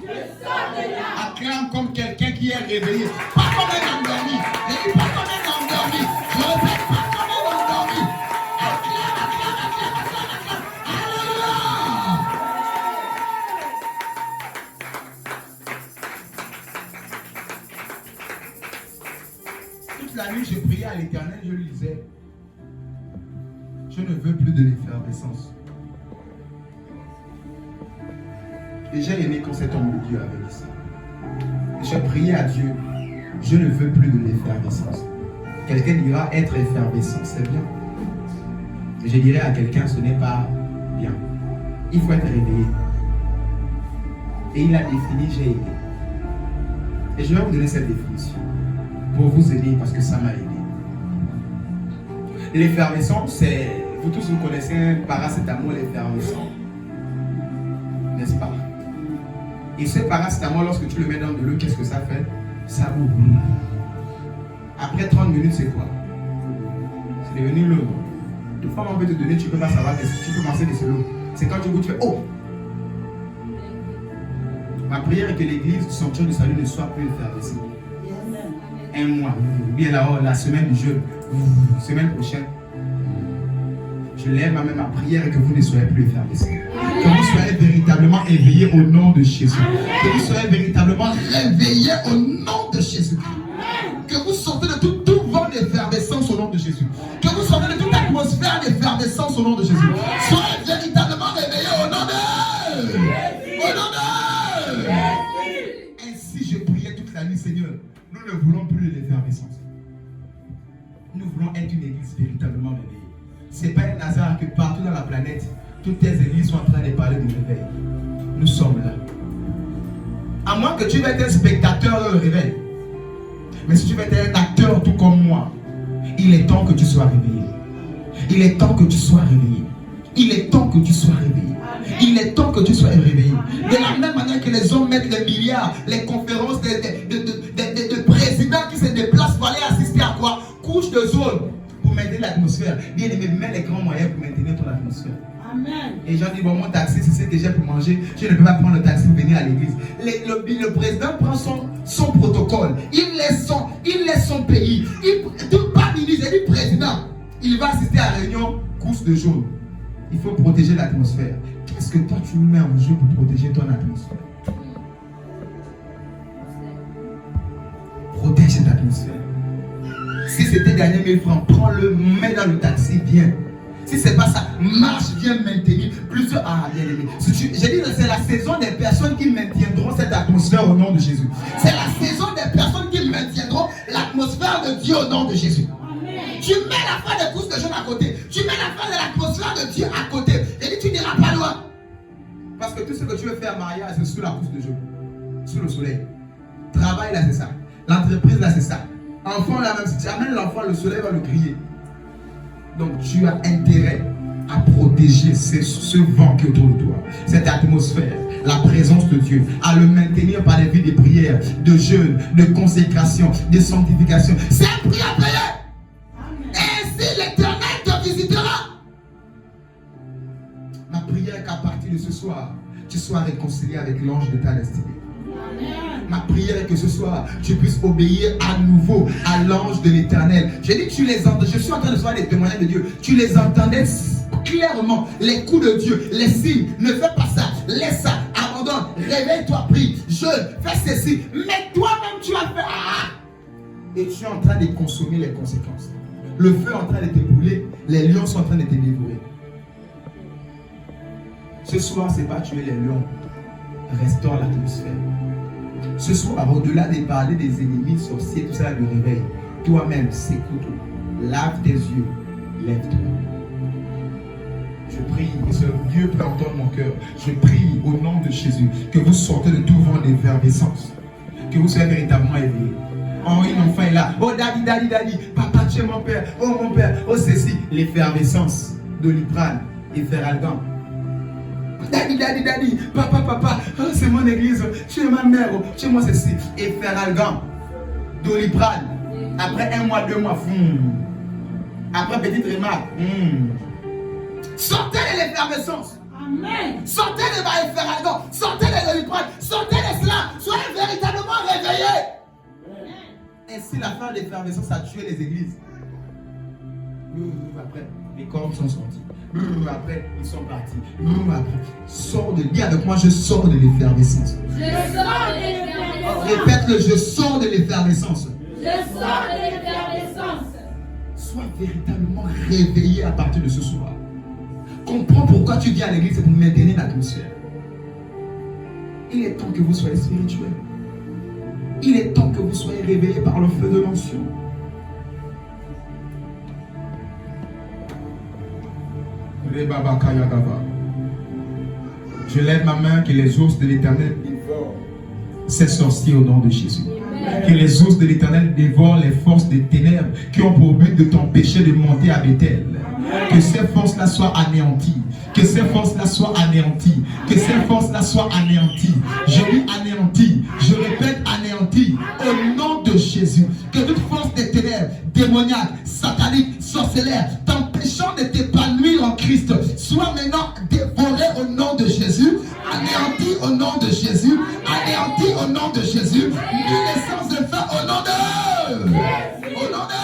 Je sors de là. Acclame comme quelqu'un qui est réveillé. Pas comme un endormi. Je dis pas comme un endormi. Je répète, pas comme un endormi. Acclame, acclame, acclame, acclame, acclame. Alléluia. Toute la nuit, je priais à l'Éternel, je lui disais, je ne veux plus de l'effervescence. Et j'ai aimé quand cet homme de Dieu avait dit ça. J'ai prié à Dieu, je ne veux plus de l'effervescence. Quelqu'un dira être effervescent, c'est bien. Mais je dirais à quelqu'un, ce n'est pas bien. Il faut être réveillé. Et il a défini, j'ai aidé. Et je vais vous donner cette définition pour vous aider parce que ça m'a aidé. L'effervescence, c'est, vous tous vous connaissez un paracétamol effervescent, n'est-ce pas? Et ce paracétamol, lorsque tu le mets dans de l'eau, qu'est-ce que ça fait? Ça boue. Après 30 minutes, c'est quoi? C'est devenu l'eau. Deux fois, on peut te donner, tu ne peux pas savoir que tu peux penser que c'est l'eau. C'est quand tu goûtes, tu fais oh! Ma prière est que l'église du sanctuaire du salut ne soit plus effervescente. Un mois, bien là-haut, la semaine du jeûne, semaine prochaine. Je lève ma main, ma prière est que vous ne soyez plus effervescents. Que vous soyez véritablement éveillés au nom de Jésus. Que vous soyez véritablement réveillés au nom de Jésus. Que vous sortez de tout vent d'effervescence au nom de Jésus. Que vous sortez de toute atmosphère d'effervescence au nom de Jésus. Soyez véritablement réveillés au nom de... Au nom de... Ainsi je priais toute la nuit, Seigneur. Nous ne voulons plus de l'effervescence. Nous voulons être une église véritablement réveillée. Ce n'est pas un hasard que partout dans la planète, toutes tes églises sont en train de parler de réveil. Nous sommes là. À moins que tu veuilles être un spectateur dans le réveil. Mais si tu veux être un acteur tout comme moi, il est temps que tu sois réveillé. Il est temps que tu sois réveillé. Il est temps que tu sois réveillé. Il est temps que tu sois réveillé. De la même manière que les hommes mettent les milliards, les conférences de présidents qui se déplacent pour aller assister à quoi? Couche de zone pour maintenir l'atmosphère. Bien aimé, mets les grands moyens pour maintenir ton atmosphère. Amen. Et les gens disent, bon, mon taxi, c'est ce que j'ai pour manger. Je ne peux pas prendre le taxi pour venir à l'église. Le président prend son protocole. Il laisse son pays. Pas ministre, il dit président. Il va assister à la réunion couche de jaune. Il faut protéger l'atmosphère. Qu'est-ce que toi tu mets en jeu pour protéger ton atmosphère? Protège cette atmosphère. Si c'était gagner 1000 francs, prends-le, mets dans le taxi, viens. Si c'est pas ça, marche, viens maintenir plusieurs. Ah, bien aimé. J'ai dit, c'est la saison des personnes qui maintiendront cette atmosphère au nom de Jésus. C'est la saison des personnes qui maintiendront l'atmosphère de Dieu au nom de Jésus. Amen. Tu mets la fin des courses de jeunes à côté. Tu mets la fin de l'atmosphère de Dieu à côté. Et dit, tu n'iras pas loin. Parce que tout ce que tu veux faire mariage, c'est sous la course de jeu. Sous le soleil. Travail, là, c'est ça. L'entreprise, là, c'est ça. Enfant, là, même si tu amènes l'enfant, le soleil va le griller. Donc tu as intérêt à protéger ce vent qui est autour de toi, cette atmosphère, la présence de Dieu, à le maintenir par les vies de prière, de jeûne, de consécration, de sanctification. C'est un prix à payer. Ainsi l'Éternel te visitera. Ma prière est qu'à partir de ce soir, tu sois réconcilié avec l'ange de ta destinée. Ma prière est que ce soir, tu puisses obéir à nouveau à l'ange de l'Éternel. J'ai dit que tu les entends. Je suis en train de voir les témoignages de Dieu. Tu les entendais clairement. Les coups de Dieu, les signes. Ne fais pas ça. Laisse ça. Abandonne. Réveille-toi, prie. Jeûne. Fais ceci. Mais toi-même, tu as fait. Ah! Et tu es en train de consommer les conséquences. Le feu est en train de te brûler. Les lions sont en train de te dévorer. Ce soir, ce n'est pas tuer les lions. Restaure l'atmosphère. Ce soir, au-delà de parler des ennemis, sorciers, tout ça, le réveil, toi-même, s'écoute, lave tes yeux, lève-toi. Je prie, et ce Dieu peut entendre mon cœur. Je prie au nom de Jésus que vous sortez de tout vent d'effervescence, que vous soyez véritablement éveillés. Oh, un enfant est là. Oh, daddy, papa, tu es mon père. Oh, ceci, l'effervescence, Doliprane et Feralgan. Daddy, papa, oh, c'est mon église, tu es ma mère, oh, tu es moi ceci. Et Feralgan, Doliprane, après 1 mois, 2 mois, après petite remarque, sortez de l'effervescence. Amen. Sortez de Feralgan, sortez de Doliprane, sortez de cela, soyez véritablement réveillés. Ainsi, la fin de l'effervescence a tué les églises. Après, les corps sont sortis. Après, ils sont partis. Après, dis avec moi, je sors de l'effervescence. Je sors de l'effervescence. Répète-le, je sors de l'effervescence. Je sors de l'effervescence. Sois véritablement réveillé à partir de ce soir. Comprends pourquoi tu viens à l'église, c'est pour maintenir l'atmosphère. Il est temps que vous soyez spirituels. Il est temps que vous soyez réveillés par le feu de l'onction. Je lève ma main que les ours de l'Éternel dévorent ces sorciers au nom de Jésus. Que les ours de l'Éternel dévorent les forces des ténèbres qui ont pour but de t'empêcher de monter à Bethel. Que ces forces-là soient anéanties. Que ces forces-là soient anéanties. Que ces forces-là soient anéanties. Je dis anéanties. Je répète anéanties. Au nom de Jésus. Que toute force des ténèbres, démoniaques, sataniques, sorcellaires, t'empêchant de t'épanouir en Christ, sois maintenant dévoré au nom de Jésus, anéanti au nom de Jésus, anéanti au nom de Jésus, nulle essence de feu au nom de... Au nom de...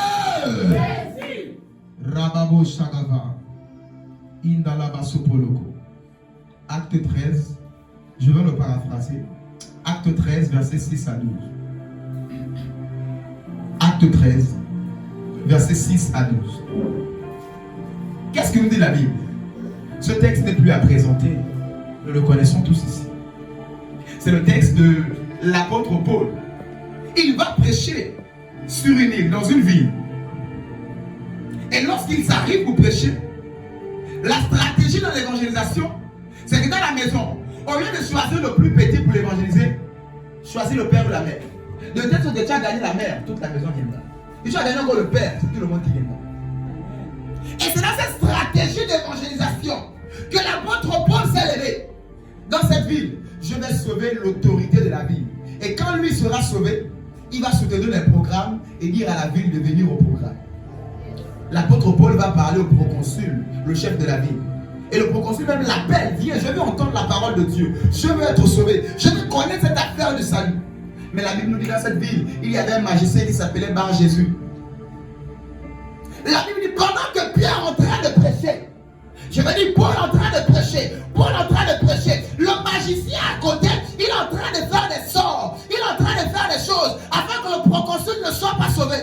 Rababo Shagava, Indalaba Sopoloko. Acte 13, je vais le paraphraser. Acte 13, versets 6 à 12. Acte 13, versets 6 à 12. Qu'est-ce que nous dit la Bible? Ce texte n'est plus à présenter. Nous le connaissons tous ici. C'est le texte de l'apôtre Paul. Il va prêcher sur une île, dans une ville. Et lorsqu'ils arrivent pour prêcher, la stratégie dans l'évangélisation, c'est que dans la maison, au lieu de choisir le plus petit pour l'évangéliser, choisis le père ou la mère. De telle sorte que tu as gagné la mère, toute la maison viendra. Et tu as gagné encore le père, c'est tout le monde qui viendra. Et c'est dans cette stratégie d'évangélisation que l'apôtre Paul s'est levé. Dans cette ville, je vais sauver l'autorité de la ville. Et quand lui sera sauvé, il va soutenir les programmes et dire à la ville de venir au programme. L'apôtre Paul va parler au proconsul, le chef de la ville. Et le proconsul même l'appelle, viens, je veux entendre la parole de Dieu. Je veux être sauvé. Je veux connaître cette affaire de salut. Mais la Bible nous dit dans cette ville, il y avait un magicien qui s'appelait Bar Jésus. La Bible dit, pendant que Pierre est en train de prêcher, je veux dire, Paul est en train de prêcher, le magicien à côté, il est en train de faire des sorts, il est en train de faire des choses, afin que le proconsul ne soit pas sauvé.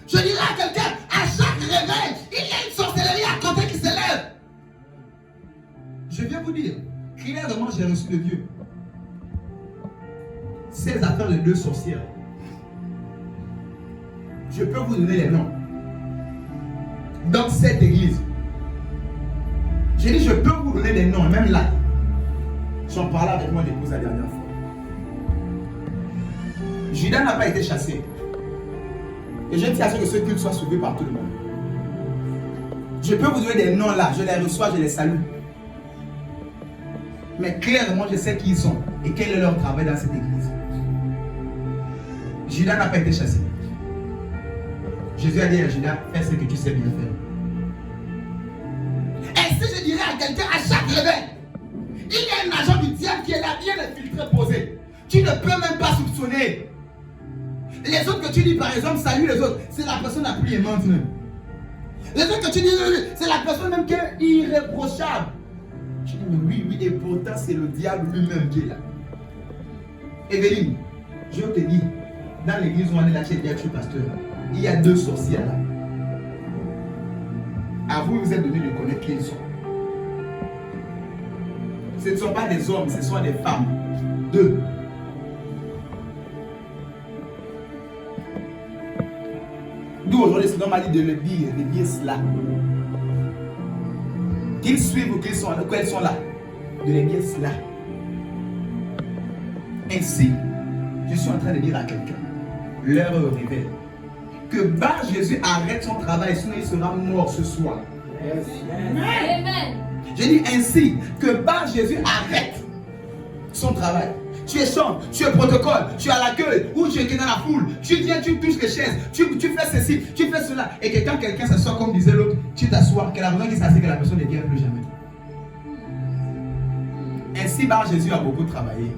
Je dirais à quelqu'un, à chaque réveil, il y a une sorcellerie à côté qui s'élève. Je viens vous dire, clairement j'ai reçu de Dieu 16 affaires de 2 sorcières. Je peux vous donner les noms. Dans cette église, j'ai dit je peux vous donner des noms, même là. J'en parlais avec mon épouse la dernière fois. Judas n'a pas été chassé. Et je tiens à ce que ce culte soit suivi par tout le monde. Je peux vous donner des noms là, je les reçois, je les salue. Mais clairement, je sais qui ils sont et quel est leur travail dans cette église. Judas n'a pas été chassé. Jésus a dit à Judas, fais ce que tu sais bien faire. Et si je dirais à quelqu'un à chaque réveil, il y a un agent du diable qui est là, bien infiltré, posé. Tu ne peux même pas soupçonner. Les autres que tu dis par exemple, salut les autres, c'est la personne la plus aimante même. Les autres que tu dis, c'est la personne même qui est irréprochable. Je dis, mais oui, et pourtant c'est le diable lui-même qui est là. Évelyne, je te dis, dans l'église où on est là chez le pasteur, il y a 2 sorcières là. À vous, vous êtes donné de connaître qui ils sont. Ce ne sont pas des hommes, ce sont des femmes. 2. D'où aujourd'hui, c'est normal de le dire cela. Qu'ils suivent ou qu'elles sont là, de les dire cela. Ainsi, je suis en train de dire à quelqu'un, l'heure est arrivée, que Bar Jésus arrête son travail, sinon il sera mort ce soir. Amen. J'ai dit ainsi, que Bar Jésus arrête son travail. Tu es chambre, tu es protocole, tu es à l'accueil, ou tu es dans la foule, tu viens, tu touches les chaises, tu fais ceci, tu fais cela, et que quand quelqu'un s'assoit comme disait l'autre, tu t'assois, que la personne qui s'assied, que la personne ne vient plus jamais. Ainsi, Bar Jésus a beaucoup travaillé.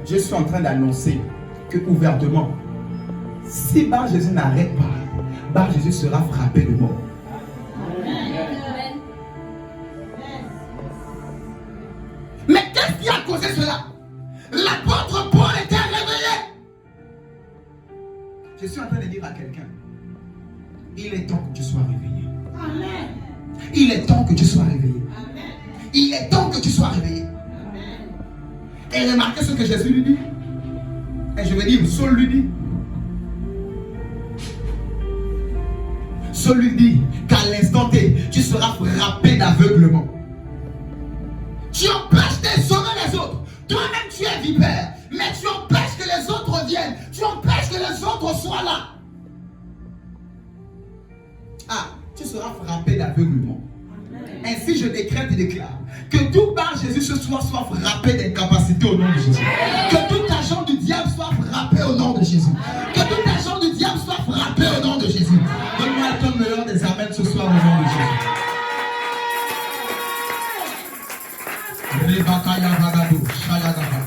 Je suis en train d'annoncer que ouvertement, si Bar Jésus n'arrête pas, Bar Jésus sera frappé de mort. Amen. Mais qu'est-ce qui a causé cela? L'apôtre Paul était réveillé. Je suis en train de dire à quelqu'un, il est temps que tu sois réveillé. Amen. Il est temps que tu sois réveillé. Amen. Il est temps que tu sois réveillé. Et remarquez ce que Jésus lui dit. Et je vais dire, Saul lui dit. Saul lui dit qu'à l'instant T, tu seras frappé d'aveuglement. Tu empêches de sauver les autres. Toi-même tu es vipère. Mais tu empêches que les autres viennent. Tu empêches que les autres soient là. Ah, tu seras frappé d'aveuglement. Ainsi je décrète et déclare que tout Bar Jésus ce soir soit frappé d'incapacité au nom de Jésus. Que tout agent du diable soit frappé frappé au nom de Jésus. Que tout agent du diable soit frappé au nom de Jésus. Donne-moi le ton meilleur des amens ce soir au nom de Jésus. Rebakaya Vagado, Shayagaba.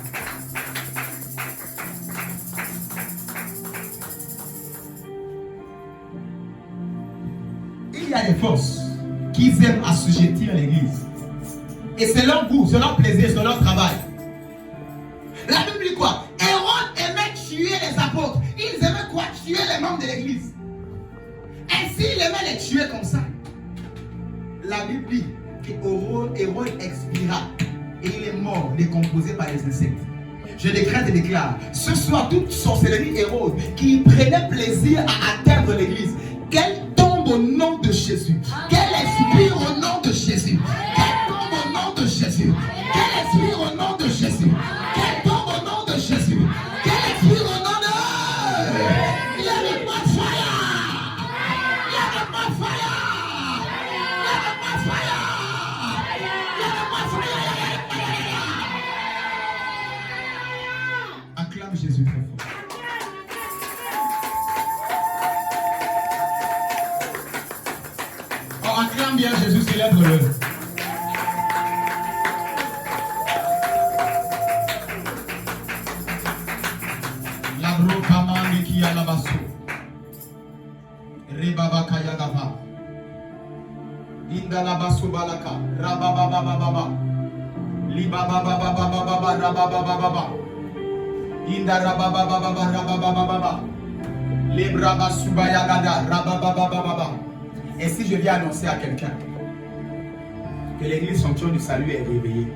Il y a des forces qui aiment assujettir l'église. Et c'est leur goût, c'est leur plaisir, c'est leur travail. La Bible dit quoi? Hérode aimait tuer les apôtres. Ils aimaient quoi? Tuer les membres de l'église. Ainsi, il aimait les tuer comme ça. La Bible dit qu'Hérode expira et il est mort, décomposé par les insectes. Je décrète et déclare, ce soir, toute sorcellerie Hérode qui prenait plaisir à atteindre l'église, qu'elle tombe au nom de Jésus. Qu'elle expire au nom de Jésus. Qu'elle tombe au nom de Jésus. Qu'elle expire au nom de Jésus. Qu'elle tombe au nom de Jésus. Qu'elle expire au nom de... Il y a le fire. Il y a le fire. Il y a le fire. Il y a le fire. Acclame Jésus très fort. Oh, acclame bien Jésus, célèbre-le. La brokamane qui a la basso. Rebaba kayagava. Inda la basso balaka. Rabababababa. Libabababababa. Rababababa. Inda rababababa. Rababababa. Libraba subayagada. Rababababa. Et si je viens annoncer à quelqu'un que l'église Sanctuaire du Salut est réveillée,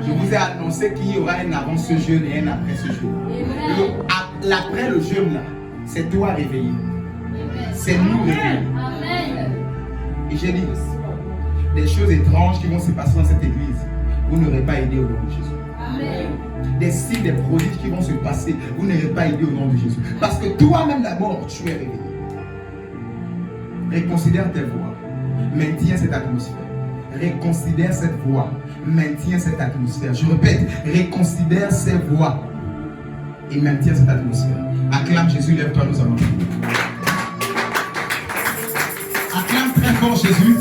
je vous ai annoncé qu'il y aura un avant ce jeûne et un après ce jeûne. Après le jeûne là, c'est toi réveillé. C'est nous réveillés. Et j'ai dit, des choses étranges qui vont se passer dans cette église, vous n'aurez pas aidé au nom de Jésus. Des signes, des prodiges qui vont se passer, vous n'aurez pas aidé au nom de Jésus. Parce que toi-même d'abord, tu es réveillé. Reconsidère tes voix. Maintiens cette atmosphère. Reconsidère cette voix. Maintiens cette atmosphère. Je répète, reconsidère ces voix. Et maintiens cette atmosphère. Acclame Jésus, lève-toi, nous allons. Acclame très fort Jésus.